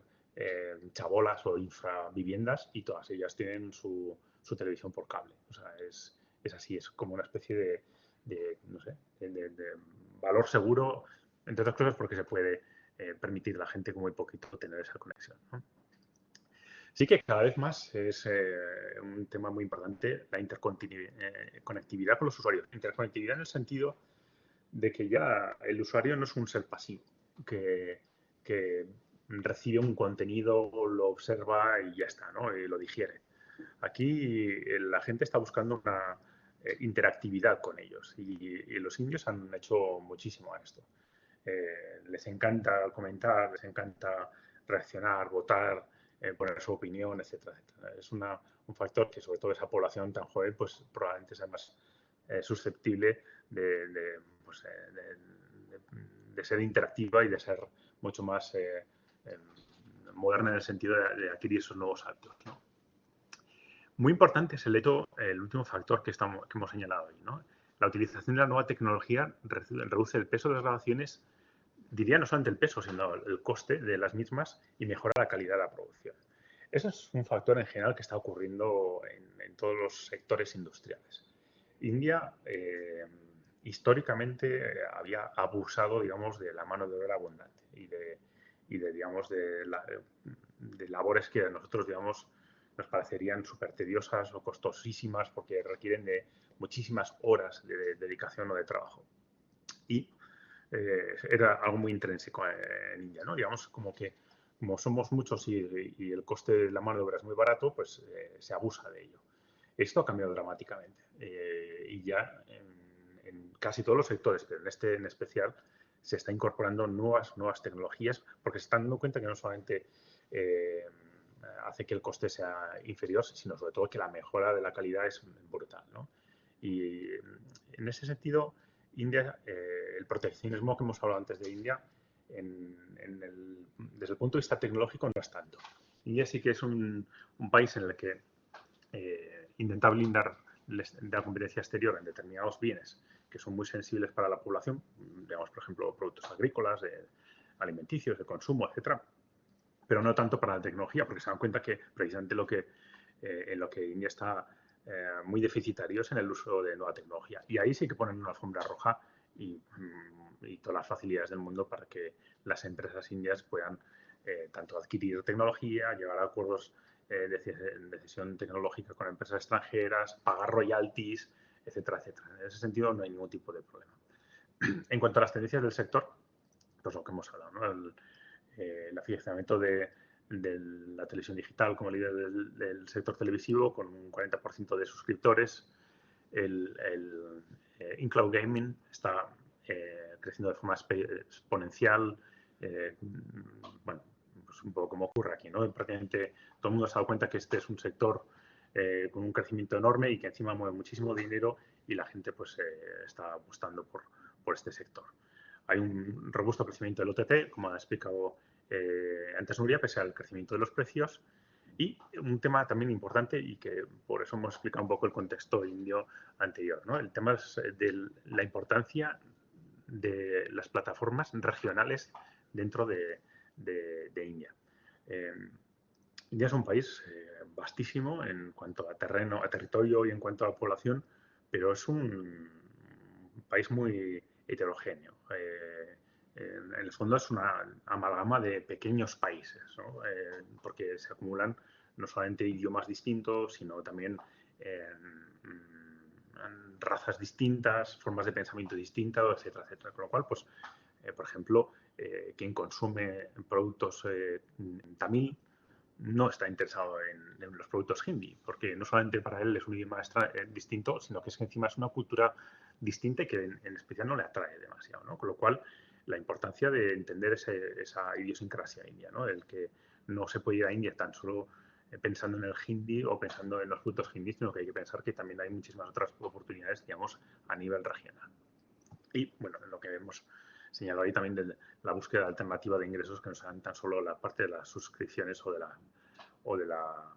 chabolas o infraviviendas y todas ellas tienen su televisión por cable. O sea, es así, es como una especie no sé, de valor seguro, entre otras cosas porque se puede permitir a la gente con muy poquito tener esa conexión, ¿no? Sí que cada vez más es un tema muy importante la interconectividad con los usuarios. Interconectividad en el sentido de que ya el usuario no es un ser pasivo, que recibe un contenido, lo observa y ya está, ¿no? Y lo digiere. Aquí la gente está buscando una interactividad con ellos y los indios han hecho muchísimo a esto. Les encanta comentar, les encanta reaccionar, votar, poner su opinión, etcétera, etcétera. Es un factor que, sobre todo esa población tan joven, pues probablemente sea más susceptible pues, de ser interactiva y de ser mucho más moderna en el sentido de adquirir esos nuevos hábitos, ¿no? Muy importante es el último factor que hemos señalado hoy, ¿no? La utilización de la nueva tecnología reduce el peso de las grabaciones, diría no solamente el peso, sino el coste de las mismas y mejora la calidad de la producción. Eso es un factor en general que está ocurriendo en todos los sectores industriales. India históricamente había abusado, digamos, de la mano de obra abundante digamos, de labores que a nosotros, digamos, nos parecerían súper tediosas o costosísimas porque requieren de muchísimas horas de dedicación o de trabajo. Y era algo muy intrínseco en India, ¿no? Digamos, como somos muchos y el coste de la mano de obra es muy barato, pues se abusa de ello. Esto ha cambiado dramáticamente y ya en casi todos los sectores, pero en este en especial, se está incorporando nuevas tecnologías porque se están dando cuenta que no solamente hace que el coste sea inferior, sino sobre todo que la mejora de la calidad es brutal, ¿no? Y en ese sentido, India, el proteccionismo que hemos hablado antes de India, desde el punto de vista tecnológico no es tanto. India sí que es un país en el que intenta blindar la competencia exterior en determinados bienes que son muy sensibles para la población, digamos, por ejemplo, productos agrícolas, alimenticios, de consumo, etcétera, pero no tanto para la tecnología, porque se dan cuenta que precisamente en lo que India está muy deficitario es en el uso de nueva tecnología. Y ahí sí que ponen una alfombra roja y todas las facilidades del mundo para que las empresas indias puedan tanto adquirir tecnología, llegar a acuerdos de decisión tecnológica con empresas extranjeras, pagar royalties, etcétera, etcétera. En ese sentido no hay ningún tipo de problema. En cuanto a las tendencias del sector, pues lo que hemos hablado, ¿no? El afianzamiento de la televisión digital como líder del sector televisivo con un 40% de suscriptores. El in-cloud gaming está creciendo de forma exponencial. Bueno, pues un poco como ocurre aquí, ¿no? Prácticamente todo el mundo se ha dado cuenta que este es un sector con un crecimiento enorme y que encima mueve muchísimo dinero y la gente pues está apostando por este sector. Hay un robusto crecimiento del OTT, como ha explicado antes Nuria, pese al crecimiento de los precios. Y un tema también importante y que por eso hemos explicado un poco el contexto indio anterior, ¿no? El tema es de la importancia de las plataformas regionales dentro de India. India es un país vastísimo en cuanto a terreno, a territorio y en cuanto a población, pero es un país muy heterogéneo. En el fondo es una amalgama de pequeños países, ¿no? Porque se acumulan no solamente idiomas distintos, sino también razas distintas, formas de pensamiento distintas, etcétera, etcétera. Con lo cual, pues, por ejemplo, quien consume productos en tamil no está interesado en los productos hindi, porque no solamente para él es un idioma distinto, sino que es que encima es una cultura distinta y que en especial no le atrae demasiado, ¿no? Con lo cual, la importancia de entender esa idiosincrasia india, ¿no? El que no se puede ir a India tan solo pensando en el hindi o pensando en los productos hindi, sino que hay que pensar que también hay muchísimas otras oportunidades, digamos, a nivel regional. Y, bueno, lo que hemos señalado ahí también de la búsqueda alternativa de ingresos que no sean tan solo la parte de las suscripciones o de la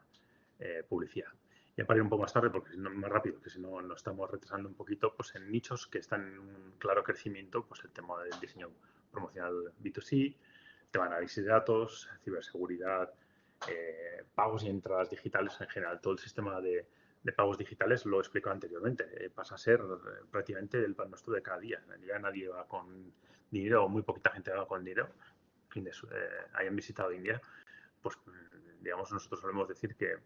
publicidad. Y para ir un poco más tarde, porque si no, más rápido, que si no nos estamos retrasando un poquito, pues en nichos que están en un claro crecimiento, pues el tema del diseño promocional B2C, el tema de análisis de datos, ciberseguridad, pagos y entradas digitales en general, todo el sistema de pagos digitales, lo he explicado anteriormente, pasa a ser prácticamente el pan nuestro de cada día. Ya nadie va con dinero, o muy poquita gente va con dinero, quienes hayan visitado India, pues digamos, nosotros solemos decir que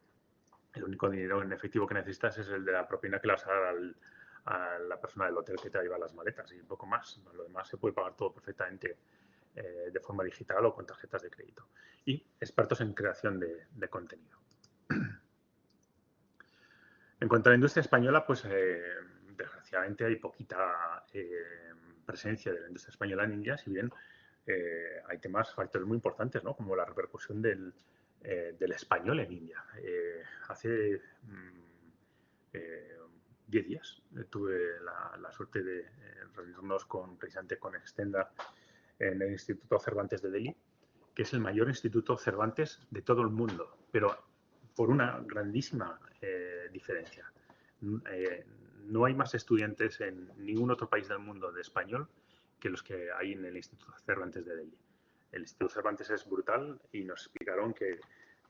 el único dinero en efectivo que necesitas es el de la propina que le vas a dar a la persona del hotel que te lleva las maletas y un poco más. Lo demás se puede pagar todo perfectamente de forma digital o con tarjetas de crédito. Y expertos en creación de contenido. En cuanto a la industria española, pues desgraciadamente hay poquita presencia de la industria española en India, si bien hay factores muy importantes, ¿no? Como la repercusión del español en India. Hace 10 días tuve la suerte de reunirnos precisamente con Extenda en el Instituto Cervantes de Delhi, que es el mayor instituto Cervantes de todo el mundo, pero por una grandísima diferencia. No hay más estudiantes en ningún otro país del mundo de español que los que hay en el Instituto Cervantes de Delhi. El Instituto Cervantes es brutal y nos explicaron que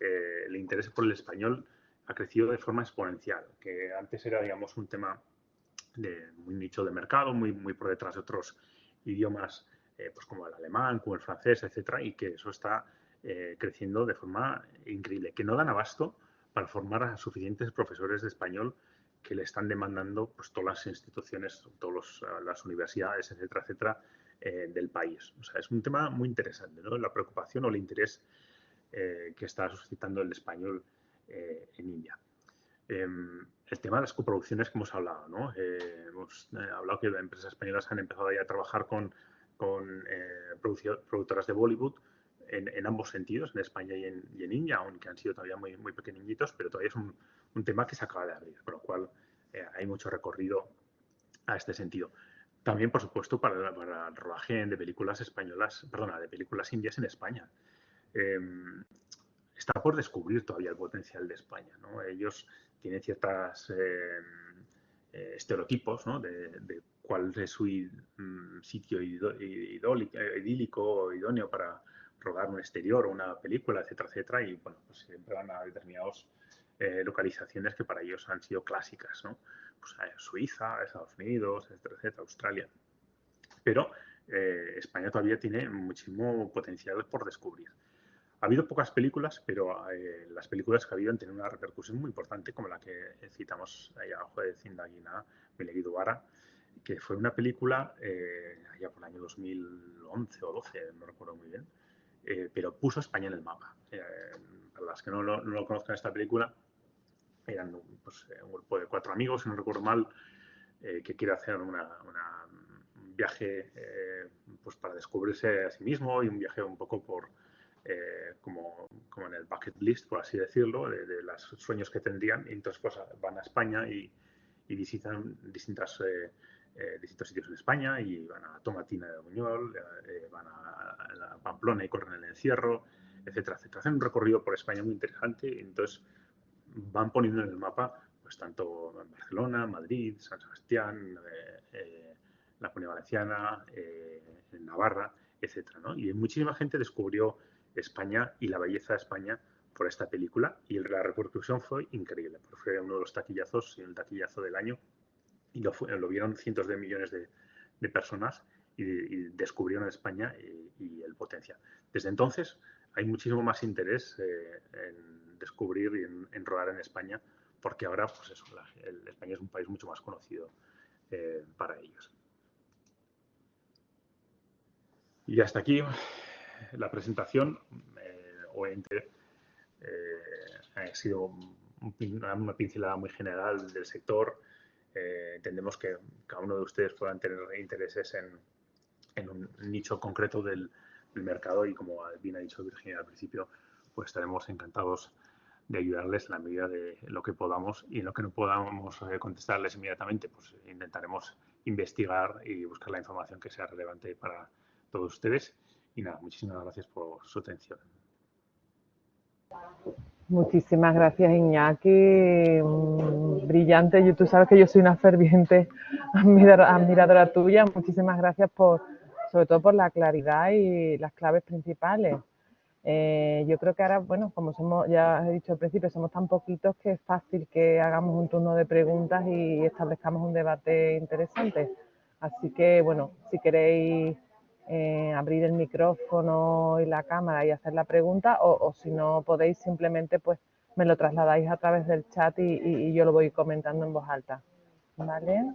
el interés por el español ha crecido de forma exponencial, que antes era, digamos, un tema de muy nicho de mercado, muy por detrás de otros idiomas, pues como el alemán, como el francés, etcétera, y que eso está creciendo de forma increíble, que no dan abasto para formar a suficientes profesores de español que le están demandando pues todas las instituciones, todas las universidades, etcétera, etcétera, del país. O sea, es un tema muy interesante, ¿no? La preocupación o el interés que está suscitando el español en India. El tema de las coproducciones que hemos hablado, ¿no? Hemos hablado que empresas españolas han empezado ya a trabajar con productoras de Bollywood en ambos sentidos, en España y en India, aunque han sido todavía muy pequeñitos, pero todavía es un tema que se acaba de abrir, con lo cual hay mucho recorrido a este sentido. También, por supuesto, para el rodaje de películas españolas, perdona, de películas indias en España. Está por descubrir todavía el potencial de España, ¿no? Ellos tienen ciertos estereotipos, ¿no? de cuál es su sitio idílico o idóneo para rodar un exterior o una película, etcétera, etcétera, y bueno, pues siempre van a determinadas localizaciones que para ellos han sido clásicas, ¿no? Pues Suiza, Estados Unidos, etcétera, etcétera, Australia. Pero España todavía tiene muchísimo potencial por descubrir. Ha habido pocas películas, pero las películas que ha habido han tenido una repercusión muy importante, como la que citamos ahí abajo de Zindagina, Milegi Dubara, que fue una película allá por el año 2011 o 12, no recuerdo muy bien, pero puso España en el mapa. Para las que no lo conozcan, esta película, eran pues, un grupo de 4 amigos, si no recuerdo mal, que quiere hacer un viaje pues para descubrirse a sí mismo y un viaje un poco por como en el bucket list, por así decirlo, de los sueños que tendrían. Y entonces pues, van a España y visitan distintos sitios en España y van a Tomatina de Buñol, van a Pamplona y corren el encierro, etcétera, etcétera. Hacen un recorrido por España muy interesante y entonces van poniendo en el mapa pues tanto en Barcelona, Madrid, San Sebastián, la Comunidad Valenciana, en Navarra, etcétera, ¿no? Y muchísima gente descubrió España y la belleza de España por esta película y la repercusión fue increíble, porque fue uno de los taquillazos, el taquillazo del año, y lo vieron cientos de millones de personas y descubrieron España y el potencial. Desde entonces hay muchísimo más interés en descubrir y en rodar en España, porque ahora pues eso, España es un país mucho más conocido para ellos. Y hasta aquí la presentación. Obviamente ha sido una pincelada muy general del sector. Entendemos que cada uno de ustedes puedan tener intereses en un nicho concreto del mercado y, como bien ha dicho Virginia al principio, pues estaremos encantados de ayudarles en la medida de lo que podamos, y en lo que no podamos contestarles inmediatamente, pues intentaremos investigar y buscar la información que sea relevante para todos ustedes. Y nada, muchísimas gracias por su atención. Muchísimas gracias, Iñaki. Brillante. Tú sabes que yo soy una ferviente admiradora tuya. Muchísimas gracias sobre todo por la claridad y las claves principales. Yo creo que ahora, bueno, como ya he dicho al principio, somos tan poquitos que es fácil que hagamos un turno de preguntas y establezcamos un debate interesante. Así que, bueno, si queréis abrir el micrófono y la cámara y hacer la pregunta, o si no podéis simplemente pues me lo trasladáis a través del chat y yo lo voy comentando en voz alta. ¿Vale?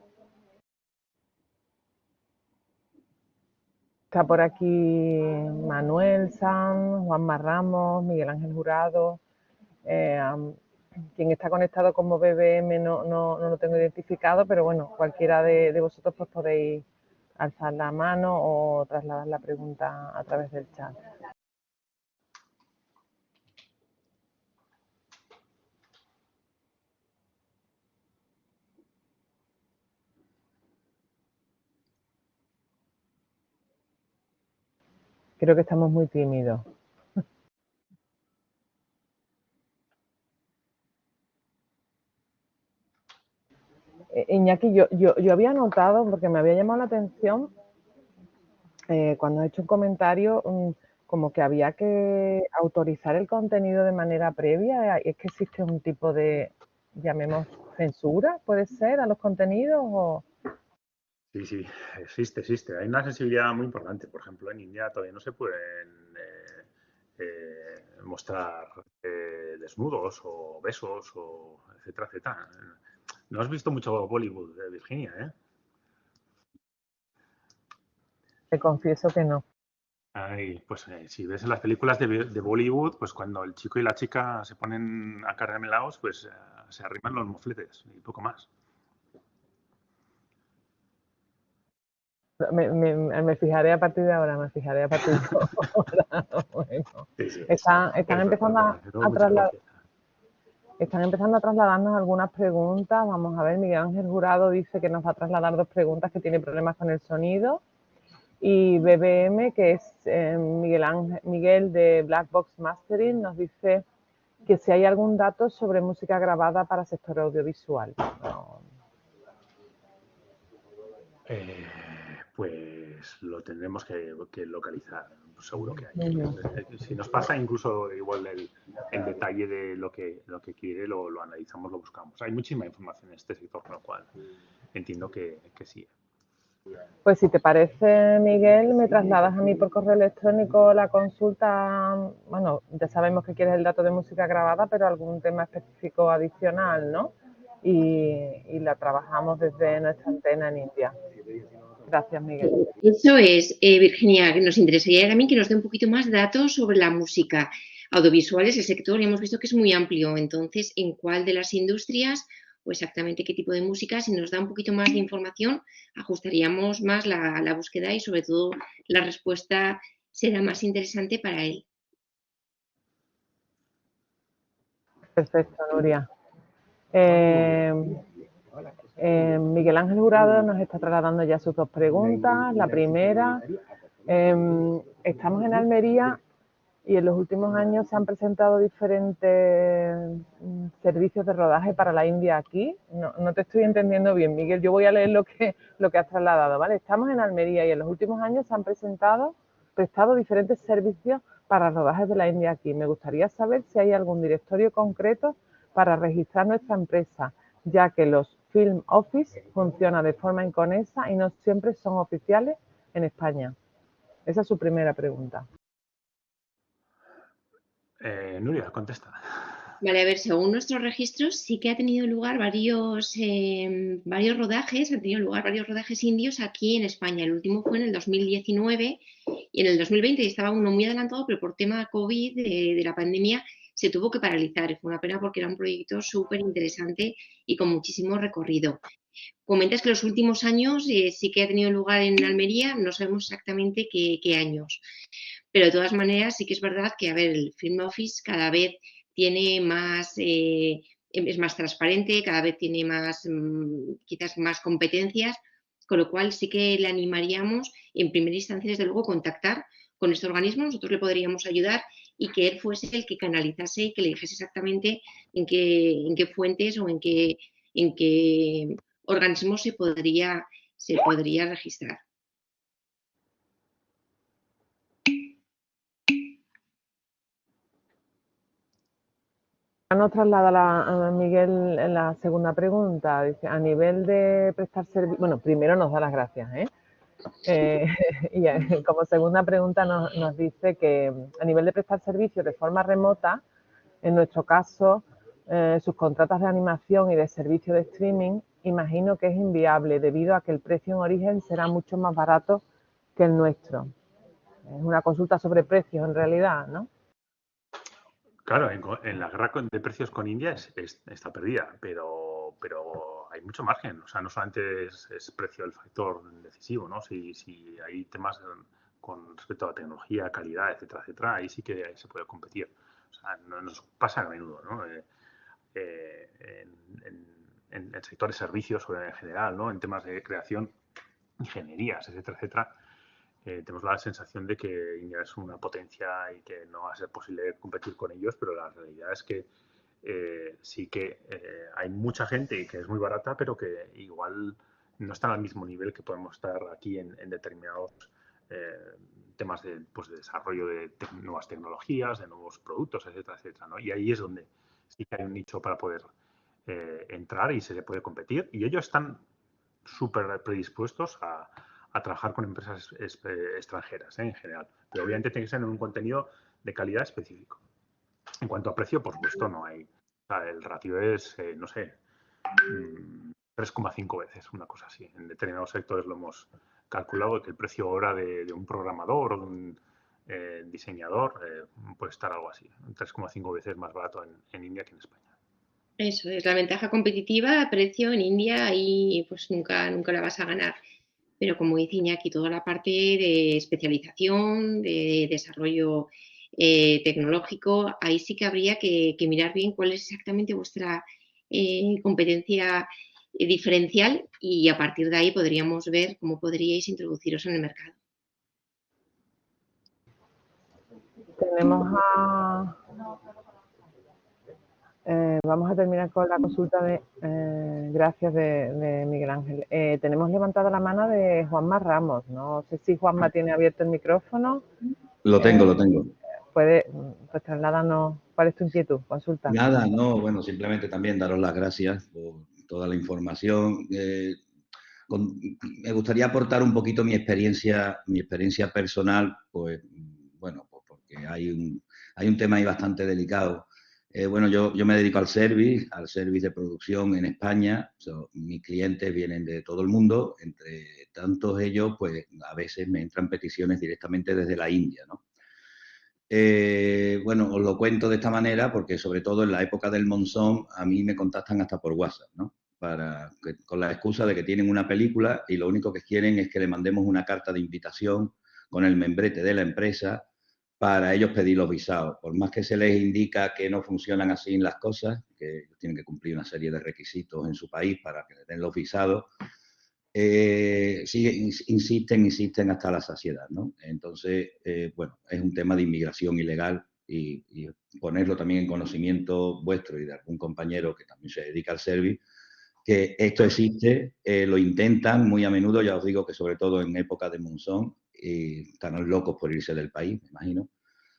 Está por aquí Manuel Sanz, Juanma Ramos, Miguel Ángel Jurado. Quien está conectado como BBM no lo tengo identificado, pero bueno, cualquiera de vosotros pues podéis alzar la mano o trasladar la pregunta a través del chat. Creo que estamos muy tímidos. Iñaki, yo había notado, porque me había llamado la atención, cuando has hecho un comentario, como que había que autorizar el contenido de manera previa. ¿Es que existe un tipo de, llamemos, censura, puede ser, a los contenidos? O... Sí, sí, existe. Hay una sensibilidad muy importante. Por ejemplo, en India todavía no se pueden mostrar desnudos o besos, o etcétera, etcétera. No has visto mucho Bollywood, Virginia, ¿eh? Te confieso que no. Ay, pues si ves en las películas de Bollywood, pues cuando el chico y la chica se ponen acaramelados, pues se arriman los mofletes y poco más. Me fijaré a partir de ahora, me fijaré a partir de ahora. Bueno, Sí, sí. están empezando a trasladar. Están empezando a trasladarnos algunas preguntas. Vamos a ver, Miguel Ángel Jurado dice que nos va a trasladar dos preguntas, que tiene problemas con el sonido. Y BBM, que es Miguel de Black Box Mastering, nos dice que si hay algún dato sobre música grabada para sector audiovisual. No. Pues lo tendremos que localizar, seguro que hay. Si nos pasa incluso igual el detalle de lo que quiere, lo analizamos, lo buscamos. Hay muchísima información en este sector, con lo cual entiendo que sí. Pues si te parece, Miguel, me trasladas a mí por correo electrónico la consulta. Bueno, ya sabemos que quieres el dato de música grabada, pero algún tema específico adicional, ¿no? Y la trabajamos desde nuestra antena en India. Gracias, Miguel. Eso es, Virginia, que nos interesaría también que nos dé un poquito más datos sobre la música. Audiovisuales, el sector, hemos visto que es muy amplio, entonces, ¿en cuál de las industrias o exactamente qué tipo de música? Si nos da un poquito más de información, ajustaríamos más la búsqueda y sobre todo la respuesta será más interesante para él. Perfecto, Nuria. Miguel Ángel Jurado nos está trasladando ya sus dos preguntas. La primera, estamos en Almería y en los últimos años se han presentado diferentes servicios de rodaje para la India aquí. No te estoy entendiendo bien, Miguel. Yo voy a leer lo que has trasladado, ¿vale? Estamos en Almería y en los últimos años se han prestado diferentes servicios para rodajes de la India aquí. Me gustaría saber si hay algún directorio concreto para registrar nuestra empresa, ya que los Film Office funcionan de forma inconesa y no siempre son oficiales en España. Esa es su primera pregunta. Nuria, contesta. Vale, a ver, según nuestros registros, sí que ha tenido lugar varios rodajes indios aquí en España. El último fue en el 2019 y en el 2020 estaba uno muy adelantado, pero por tema COVID de la pandemia se tuvo que paralizar. Fue una pena porque era un proyecto súper interesante y con muchísimo recorrido. Comentas que los últimos años sí que ha tenido lugar en Almería, no sabemos exactamente qué años. Pero de todas maneras sí que es verdad que, a ver, el Film Office cada vez tiene más, es más transparente, cada vez tiene más, quizás más competencias, con lo cual sí que le animaríamos en primera instancia, desde luego, contactar con este organismo, nosotros le podríamos ayudar y que él fuese el que canalizase y que le dijese exactamente en qué fuentes o en qué organismos se podría registrar. Nos traslada a Miguel en la segunda pregunta. Dice, a nivel de prestar servicio, bueno, primero nos da las gracias, ¿eh? Eh, y como segunda pregunta nos dice que a nivel de prestar servicios de forma remota, en nuestro caso, sus contratos de animación y de servicio de streaming, imagino que es inviable debido a que el precio en origen será mucho más barato que el nuestro. Es una consulta sobre precios en realidad, ¿no? Claro, en la guerra de precios con India está perdida, pero hay mucho margen. O sea, no solamente es precio el factor decisivo, ¿no? Si hay temas con respecto a la tecnología, calidad, etcétera, etcétera, ahí sí que se puede competir. O sea, no nos pasa a menudo, ¿no? En el sector de servicios o en general, ¿no? En temas de creación, ingenierías, etcétera, etcétera, tenemos la sensación de que India es una potencia y que no va a ser posible competir con ellos, pero la realidad es que sí que hay mucha gente que es muy barata, pero que igual no están al mismo nivel que podemos estar aquí en determinados temas pues, de desarrollo de nuevas tecnologías, de nuevos productos, etcétera, etcétera, ¿no? Y ahí es donde sí que hay un nicho para poder entrar y se le puede competir. Y ellos están súper predispuestos a trabajar con empresas extranjeras en general. Pero obviamente tiene que ser en un contenido de calidad específico. En cuanto a precio, por supuesto, no hay. O sea, el ratio es, no sé, 3,5 veces, una cosa así. En determinados sectores lo hemos calculado que el precio hora de un programador o de un diseñador puede estar algo así, 3,5 veces más barato en India que en España. Eso es, la ventaja competitiva a precio en India ahí pues nunca la vas a ganar. Pero como dice Iñaki, toda la parte de especialización, de desarrollo tecnológico, ahí sí que habría que mirar bien cuál es exactamente vuestra competencia diferencial y a partir de ahí podríamos ver cómo podríais introduciros en el mercado. Tenemos vamos a terminar con la consulta de gracias de Miguel Ángel. Tenemos levantada la mano de Juanma Ramos. No sé si Juanma tiene abierto el micrófono. Lo tengo. Pues trasládanos, ¿cuál es tu inquietud? Consulta. Nada, no, bueno, simplemente también daros las gracias por toda la información. Me gustaría aportar un poquito mi experiencia personal, pues, bueno, pues porque hay un tema ahí bastante delicado. Bueno, yo me dedico al service de producción en España. Mis clientes vienen de todo el mundo, entre tantos ellos, pues a veces me entran peticiones directamente desde la India, ¿no? Bueno, os lo cuento de esta manera porque sobre todo en la época del monzón a mí me contactan hasta por WhatsApp, ¿no? Con la excusa de que tienen una película y lo único que quieren es que le mandemos una carta de invitación con el membrete de la empresa para ellos pedir los visados. Por más que se les indica que no funcionan así las cosas, que tienen que cumplir una serie de requisitos en su país para que les den los visados, sí, insisten hasta la saciedad, ¿no? Entonces, bueno, es un tema de inmigración ilegal y ponerlo también en conocimiento vuestro y de algún compañero que también se dedica al service, que esto existe, lo intentan muy a menudo, ya os digo que sobre todo en época de monzón, y están locos por irse del país, me imagino,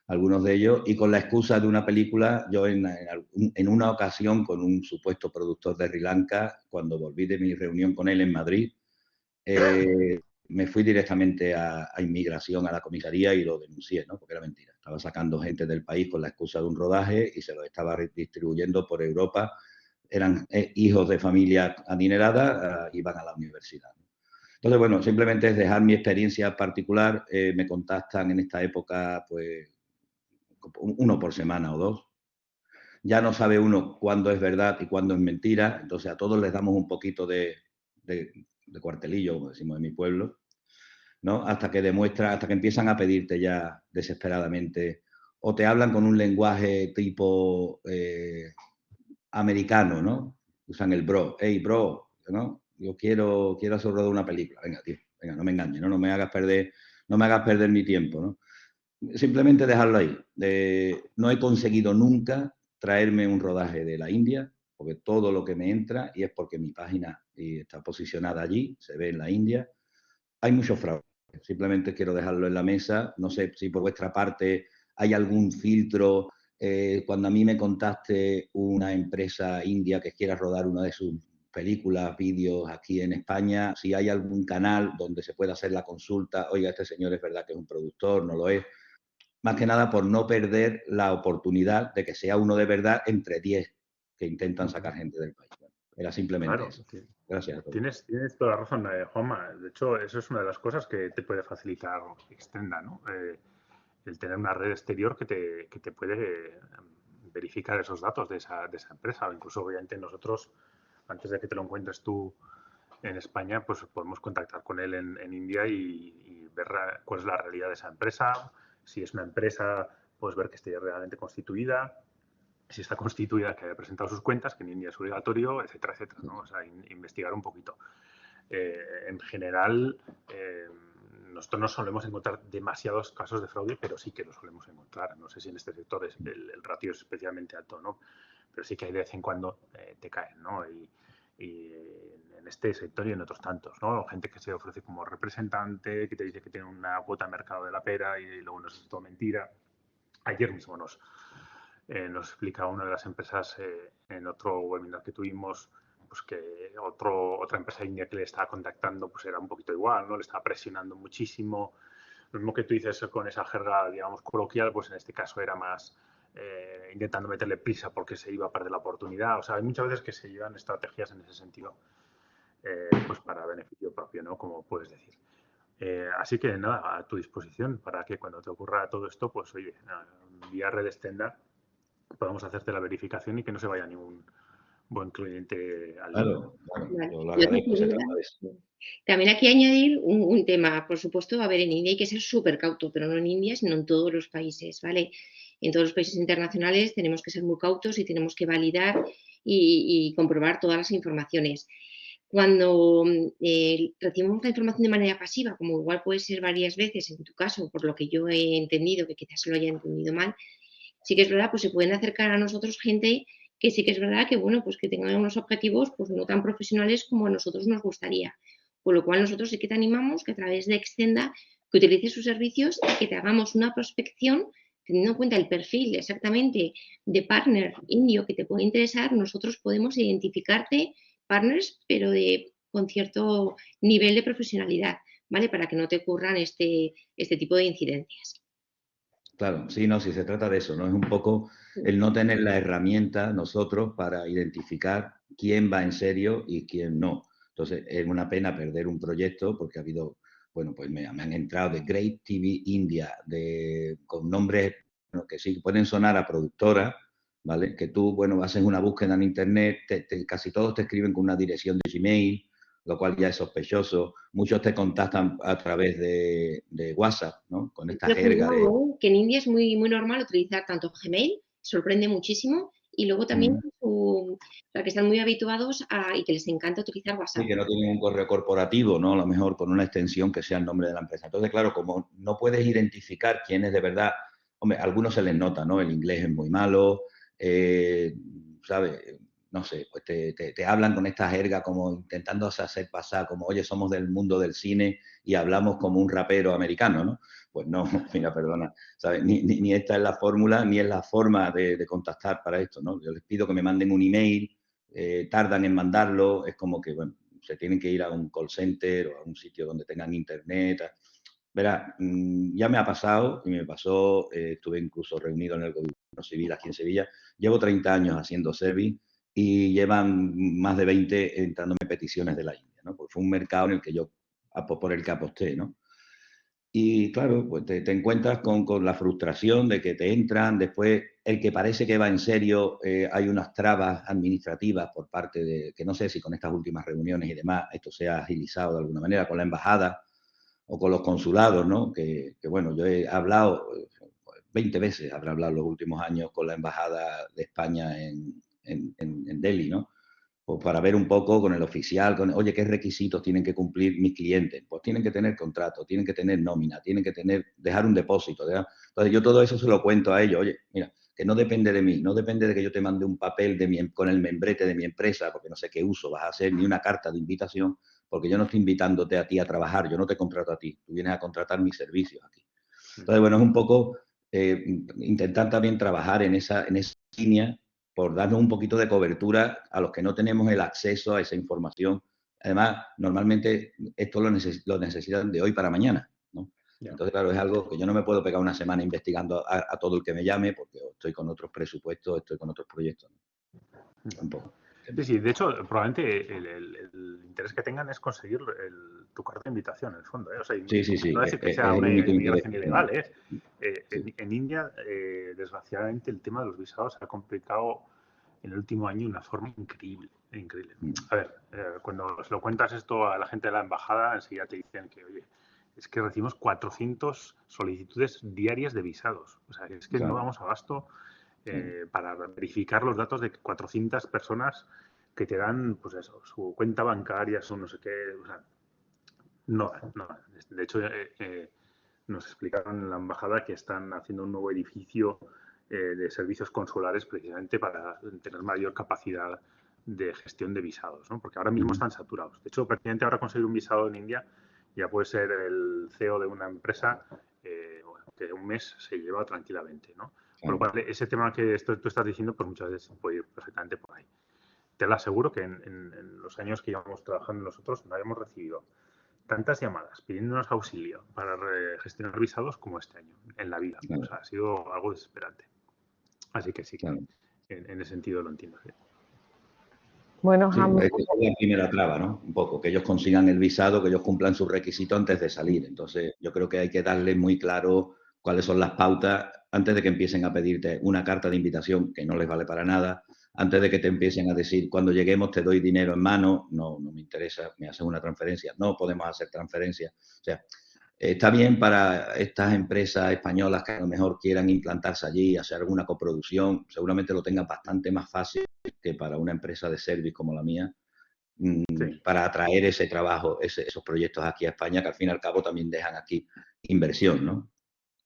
algunos de ellos, y con la excusa de una película, yo en una ocasión con un supuesto productor de Sri Lanka, cuando volví de mi reunión con él en Madrid, me fui directamente a inmigración, a la comisaría y lo denuncié, ¿no? Porque era mentira. Estaba sacando gente del país con la excusa de un rodaje y se los estaba distribuyendo por Europa. Eran hijos de familia adinerada, iban a la universidad, ¿no? Entonces, bueno, simplemente es dejar mi experiencia particular. Me contactan en esta época, pues, uno por semana o dos. Ya no sabe uno cuándo es verdad y cuándo es mentira. Entonces, a todos les damos un poquito de cuartelillo, como decimos en mi pueblo, ¿no? Hasta que empiezan a pedirte ya desesperadamente, o te hablan con un lenguaje tipo americano, ¿no? Usan el bro, hey bro, ¿no? Yo quiero hacer rodar una película. Venga, tío, venga, no me engañes, ¿no? No me hagas perder mi tiempo, ¿no? Simplemente dejarlo ahí. No he conseguido nunca traerme un rodaje de la India, porque todo lo que me entra, y es porque mi página está posicionada allí, se ve en la India, hay mucho fraude. Simplemente quiero dejarlo en la mesa. No sé si por vuestra parte hay algún filtro. Cuando a mí me contacte una empresa india que quiera rodar una de sus películas, vídeos aquí en España. Si hay algún canal donde se pueda hacer la consulta, oiga, este señor es verdad que es un productor, no lo es. Más que nada por no perder la oportunidad de que sea uno de verdad entre 10 que intentan sacar gente del país. Bueno, era simplemente Claro, eso. Gracias a todos. tienes toda la razón, Juanma. De hecho, eso es una de las cosas que te puede facilitar Extenda, ¿no? El tener una red exterior que te puede verificar esos datos de esa empresa. O incluso, obviamente, nosotros, antes de que te lo encuentres tú en España, pues podemos contactar con él en India y ver cuál es la realidad de esa empresa. Si es una empresa, pues ver que esté realmente constituida. Si está constituida, que haya presentado sus cuentas, que en India es obligatorio, etcétera, etcétera, ¿no? O sea, investigar un poquito. En general, nosotros no solemos encontrar demasiados casos de fraude, pero sí que lo solemos encontrar. No sé si en este sector el ratio es especialmente alto, ¿no? Pero sí que hay de vez en cuando te caen, ¿no? Y en este sector y en otros tantos, ¿no? Gente que se ofrece como representante, que te dice que tiene una cuota de mercado de la pera y luego no es todo mentira. Ayer mismo nos explicaba una de las empresas en otro webinar que tuvimos, pues que otra empresa india que le estaba contactando pues era un poquito igual, ¿no? Le estaba presionando muchísimo. Lo mismo que tú dices con esa jerga, digamos, coloquial, pues en este caso era más intentando meterle prisa porque se iba a perder la oportunidad. O sea, hay muchas veces que se llevan estrategias en ese sentido, pues para beneficio propio, ¿no? Como puedes decir. Así que nada, a tu disposición para que cuando te ocurra todo esto, pues oye, vía red Extenda podamos hacerte la verificación y que no se vaya ningún buen cliente al lío. Claro, Vale. yo lo Yo agradezco, se quisiera- trata de eso. También aquí añadir un tema, por supuesto, a ver, en India hay que ser súper cauto, pero no en India, sino en todos los países, ¿vale? En todos los países internacionales tenemos que ser muy cautos y tenemos que validar y comprobar todas las informaciones. Cuando recibimos la información de manera pasiva, como igual puede ser varias veces en tu caso, por lo que yo he entendido, que quizás lo haya entendido mal, sí que es verdad, pues se pueden acercar a nosotros gente que sí que es verdad que, bueno, pues que tengan unos objetivos pues no tan profesionales como a nosotros nos gustaría. Con lo cual nosotros sí que te animamos que a través de Extenda que utilices sus servicios y que te hagamos una prospección teniendo en cuenta el perfil exactamente de partner indio que te puede interesar. Nosotros podemos identificarte partners, pero con cierto nivel de profesionalidad, ¿vale? Para que no te ocurran este tipo de incidencias. Claro, sí, no, si se trata de eso, ¿no? Es un poco el no tener la herramienta nosotros para identificar quién va en serio y quién no. Entonces, es una pena perder un proyecto porque ha habido, bueno, pues me han entrado de Great TV India, con nombres bueno, que sí pueden sonar a productora, ¿vale? Que tú, bueno, haces una búsqueda en Internet, casi todos te escriben con una dirección de Gmail, lo cual ya es sospechoso. Muchos te contactan a través de WhatsApp, ¿no? Con esta jerga de... Que en India es muy, muy normal utilizar tanto Gmail, sorprende muchísimo, y luego también que están muy habituados y que les encanta utilizar WhatsApp. Sí, que no tienen un correo corporativo, ¿no? A lo mejor con una extensión que sea el nombre de la empresa. Entonces, claro, como no puedes identificar quién es de verdad, hombre, a algunos se les nota, ¿no? El inglés es muy malo, ¿sabes? No sé, pues te hablan con esta jerga como intentando hacer pasar como, oye, somos del mundo del cine y hablamos como un rapero americano, ¿no? Pues no, mira, perdona, ¿sabes? Ni esta es la fórmula, ni es la forma de contactar para esto, ¿no? Yo les pido que me manden un email, tardan en mandarlo, es como que, bueno, se tienen que ir a un call center o a un sitio donde tengan internet. Verá, ya me ha pasado, y me pasó, estuve incluso reunido en el gobierno civil aquí en Sevilla, llevo 30 años haciendo service y llevan más de 20 entrándome peticiones de la India, ¿no? Pues fue un mercado en el que yo, por el que aposté, ¿no? Y claro, pues te encuentras con la frustración de que te entran, después el que parece que va en serio, hay unas trabas administrativas por parte de, que no sé si con estas últimas reuniones y demás, esto se ha agilizado de alguna manera con la embajada o con los consulados, ¿no? Que bueno, yo he hablado 20 veces, habré hablado en los últimos años con la embajada de España en Delhi, ¿no? Pues para ver un poco con el oficial, oye, ¿qué requisitos tienen que cumplir mis clientes? Pues tienen que tener contrato, tienen que tener nómina, tienen que dejar un depósito. ¿verdad? Entonces yo todo eso se lo cuento a ellos, oye, mira, que no depende de mí, no depende de que yo te mande un papel con el membrete de mi empresa, porque no sé qué uso vas a hacer, ni una carta de invitación, porque yo no estoy invitándote a ti a trabajar, yo no te contrato a ti, tú vienes a contratar mis servicios aquí. Entonces, bueno, es un poco intentar también trabajar en esa línea por darnos un poquito de cobertura a los que no tenemos el acceso a esa información. Además, normalmente esto lo necesitan de hoy para mañana, ¿no? Ya. Entonces, claro, es algo que yo no me puedo pegar una semana investigando a todo el que me llame, porque estoy con otros presupuestos, estoy con otros proyectos, ¿no? Un poco. Sí, sí, de hecho, probablemente el interés que tengan es conseguir tu carta de invitación, en el fondo, ¿eh? O sea, Sí, sí, sí, no decir que es sea el una único interés inmigración que ilegal, tenemos. Sí. en India, desgraciadamente, el tema de los visados se ha complicado en el último año de una forma increíble, increíble. A ver, cuando se lo cuentas esto a la gente de la embajada, enseguida te dicen que, oye, es que recibimos 400 solicitudes diarias de visados. O sea, es que no Claro. damos abasto para verificar los datos de 400 personas que te dan, pues eso, su cuenta bancaria, su no sé qué. O sea, no, no. De hecho, nos explicaron en la embajada que están haciendo un nuevo edificio de servicios consulares precisamente para tener mayor capacidad de gestión de visados, ¿no? Porque ahora mismo están saturados. De hecho, prácticamente ahora conseguir un visado en India ya puede ser el CEO de una empresa bueno, que un mes se lleva tranquilamente, ¿no? Con lo cual, ese tema que tú estás diciendo, pues muchas veces puede ir perfectamente por ahí. Te lo aseguro que en los años que llevamos trabajando nosotros no habíamos recibido tantas llamadas pidiéndonos auxilio para gestionar visados como este año, en la vida. Claro. O sea, ha sido algo desesperante. Así que sí, Claro. en ese sentido lo entiendo. Sí. Bueno, Sí, Ham, es que es la primera traba, ¿no? Un poco, que ellos consigan el visado, que ellos cumplan sus requisitos antes de salir. Entonces, yo creo que hay que darle muy claro cuáles son las pautas antes de que empiecen a pedirte una carta de invitación que no les vale para nada, antes de que te empiecen a decir, cuando lleguemos te doy dinero en mano, no me interesa, me haces una transferencia, no podemos hacer transferencias. O sea, está bien para estas empresas españolas que a lo mejor quieran implantarse allí, hacer alguna coproducción, seguramente lo tengan bastante más fácil que para una empresa de service como la mía, Sí. para atraer ese trabajo, esos proyectos aquí a España, que al fin y al cabo también dejan aquí inversión, ¿no?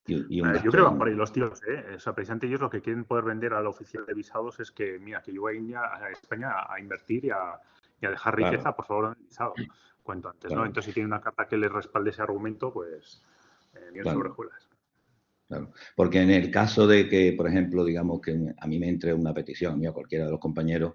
Y un Yo gasto creo que en... van por ahí los tiros, ¿eh? O sea, precisamente ellos lo que quieren poder vender a la oficina de visados es que, mira, que yo voy a India, a España a invertir y a dejar Claro, riqueza, por favor, en el visado, cuanto antes, ¿no? claro, Entonces, si tiene una carta que les respalde ese argumento, pues bien sobre claro, hojuelas. claro. Porque en el caso de que, por ejemplo, digamos que a mí me entre una petición, a mí o a cualquiera de los compañeros,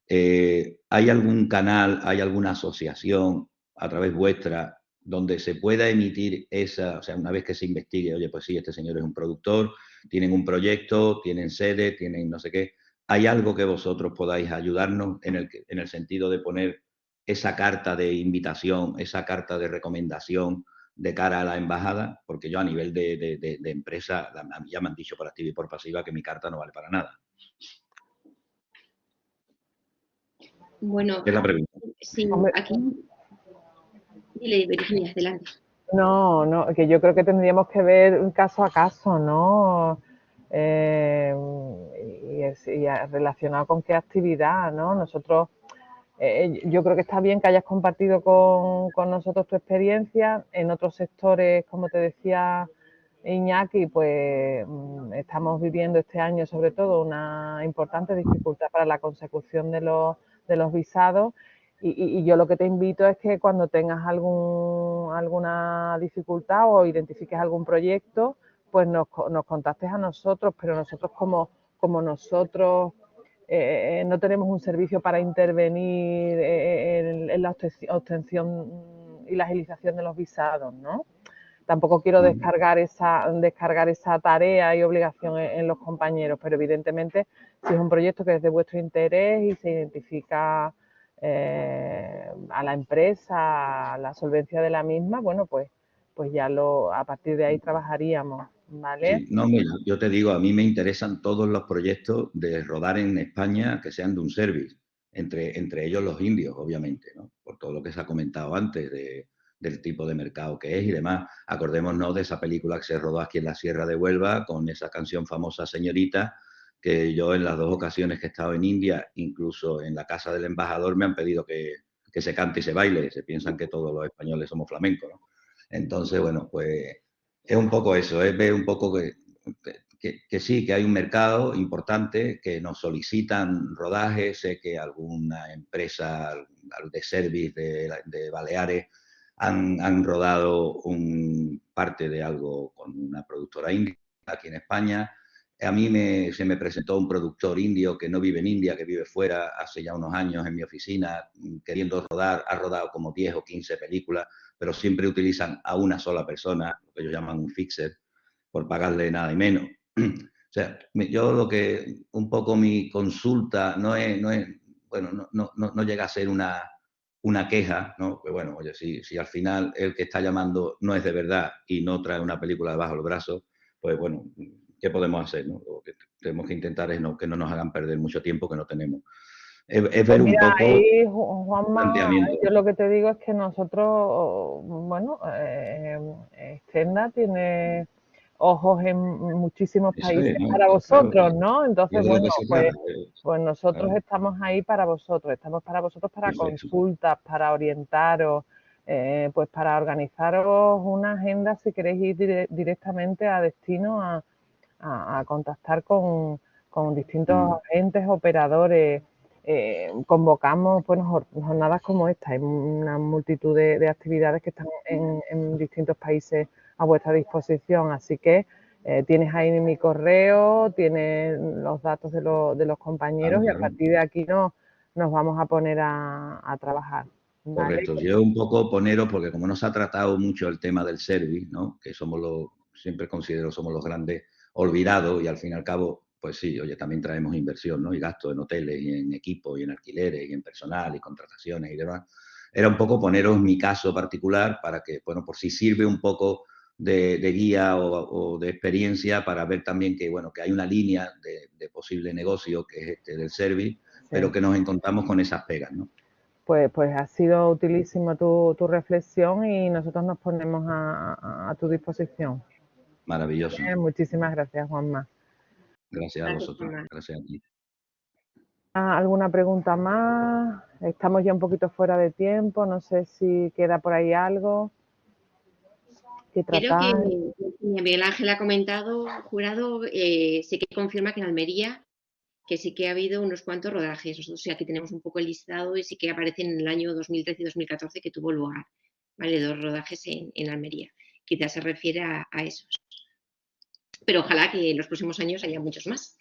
¿hay algún canal, hay alguna asociación a través vuestra donde se pueda emitir esa, o sea, una vez que se investigue, oye, pues sí, este señor es un productor, tienen un proyecto, tienen sede, tienen no sé qué, ¿hay algo que vosotros podáis ayudarnos en el sentido de poner esa carta de invitación, esa carta de recomendación de cara a la embajada? Porque yo a nivel de empresa, a mí ya me han dicho por activa y por pasiva que mi carta no vale para nada. Bueno, Es la pregunta. sí, hombre, aquí. Dile, Virginia, adelante. no, que yo creo que tendríamos que ver caso a caso, ¿no? Relacionado con qué actividad, ¿no? Nosotros, yo creo que está bien que hayas compartido con nosotros tu experiencia. En otros sectores, como te decía Iñaki, pues estamos viviendo este año sobre todo una importante dificultad para la consecución de los visados. Y yo lo que te invito es que cuando tengas alguna dificultad o identifiques algún proyecto, pues nos contactes a nosotros, pero nosotros como nosotros no tenemos un servicio para intervenir en la obtención y la agilización de los visados, ¿no? Tampoco quiero descargar esa tarea y obligación en los compañeros, pero evidentemente si es un proyecto que es de vuestro interés y se identifica a la empresa, la solvencia de la misma, bueno, pues ya a partir de ahí trabajaríamos, ¿vale? Sí, no, mira, yo te digo, a mí me interesan todos los proyectos de rodar en España que sean de un service, entre ellos los indios, obviamente, ¿no? Por todo lo que se ha comentado antes del tipo de mercado que es y demás. Acordémonos de esa película que se rodó aquí en la Sierra de Huelva con esa canción famosa Señorita, que yo en las dos ocasiones que he estado en India, incluso en la casa del embajador, me han pedido que se cante y se baile. Se piensan que todos los españoles somos flamencos, ¿no? Entonces, bueno, pues es un poco eso, es ver un poco que sí, que hay un mercado importante, que nos solicitan rodajes. Sé que alguna empresa de service de Baleares han rodado parte de algo con una productora india aquí en España. a mí se me presentó un productor indio que no vive en India, que vive fuera, hace ya unos años en mi oficina, queriendo rodar, ha rodado como 10 o 15 películas, pero siempre utilizan a una sola persona, lo que ellos llaman un fixer, por pagarle nada y menos. O sea, yo lo que, un poco mi consulta no llega a ser una queja, ¿no? Pues bueno, oye, si al final el que está llamando no es de verdad y no trae una película debajo del brazo, pues bueno, ¿qué podemos hacer? ¿No? Lo que tenemos que intentar es que no nos hagan perder mucho tiempo que no tenemos. Es Pues ver un mira, poco ahí, el Juanma, planteamiento. yo lo que te digo es que nosotros, bueno, Extenda tiene ojos en muchísimos Eso es, países ¿no? para Claro, vosotros, ¿no? y Entonces, es de lo bueno, que se trata. pues nosotros Claro, estamos ahí para vosotros, estamos para vosotros para perfecto. consultas, para orientaros, pues para organizaros una agenda si queréis ir directamente a destino a contactar con distintos agentes, operadores. Convocamos jornadas como esta, hay una multitud de actividades que están en distintos países a vuestra disposición, así que tienes ahí mi correo, tienes los datos de los compañeros Claro, y a claro. partir de aquí nos vamos a poner a trabajar. ¿Vale? Correcto. Yo un poco poneros, porque como nos ha tratado mucho el tema del service, ¿no? Que siempre considero somos los grandes olvidados y al fin y al cabo, pues sí, oye, también traemos inversión, ¿no? Y gasto en hoteles y en equipos y en alquileres y en personal y contrataciones y demás. Era un poco poneros mi caso particular para que, bueno, por si sirve un poco de guía o de experiencia para ver también que, bueno, que hay una línea de posible negocio que es este del service, pero Sí. que nos encontramos con esas pegas, ¿no? Pues ha sido utilísima tu reflexión y nosotros nos ponemos a tu disposición. Maravilloso. Muchísimas gracias, Juanma. Gracias a Gracias, vosotros. Juanma. Gracias a ti. ¿Alguna pregunta más? Estamos ya un poquito fuera de tiempo, no sé si queda por ahí algo que Creo que tratar. Miguel Ángel ha comentado, jurado, sí que confirma que en Almería que sí que ha habido unos cuantos rodajes. Nosotros aquí tenemos un poco el listado y sí que aparecen en el año 2013 y 2014 que tuvo lugar, ¿vale? 2 rodajes en Almería. Quizás se refiere a esos. Pero ojalá que en los próximos años haya muchos más.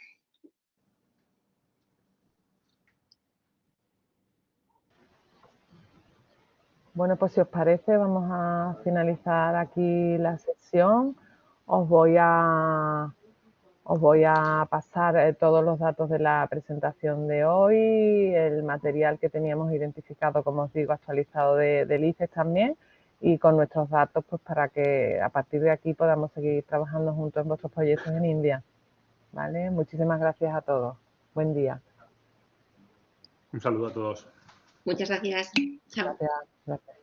Bueno, pues si os parece, vamos a finalizar aquí la sesión. Os voy a pasar todos los datos de la presentación de hoy, el material que teníamos identificado, como os digo, actualizado del ICES también, y con nuestros datos, pues para que a partir de aquí podamos seguir trabajando juntos en vuestros proyectos en India. ¿Vale? Muchísimas gracias a todos. Buen día. Un saludo a todos. Muchas gracias. Chao. Gracias. Gracias.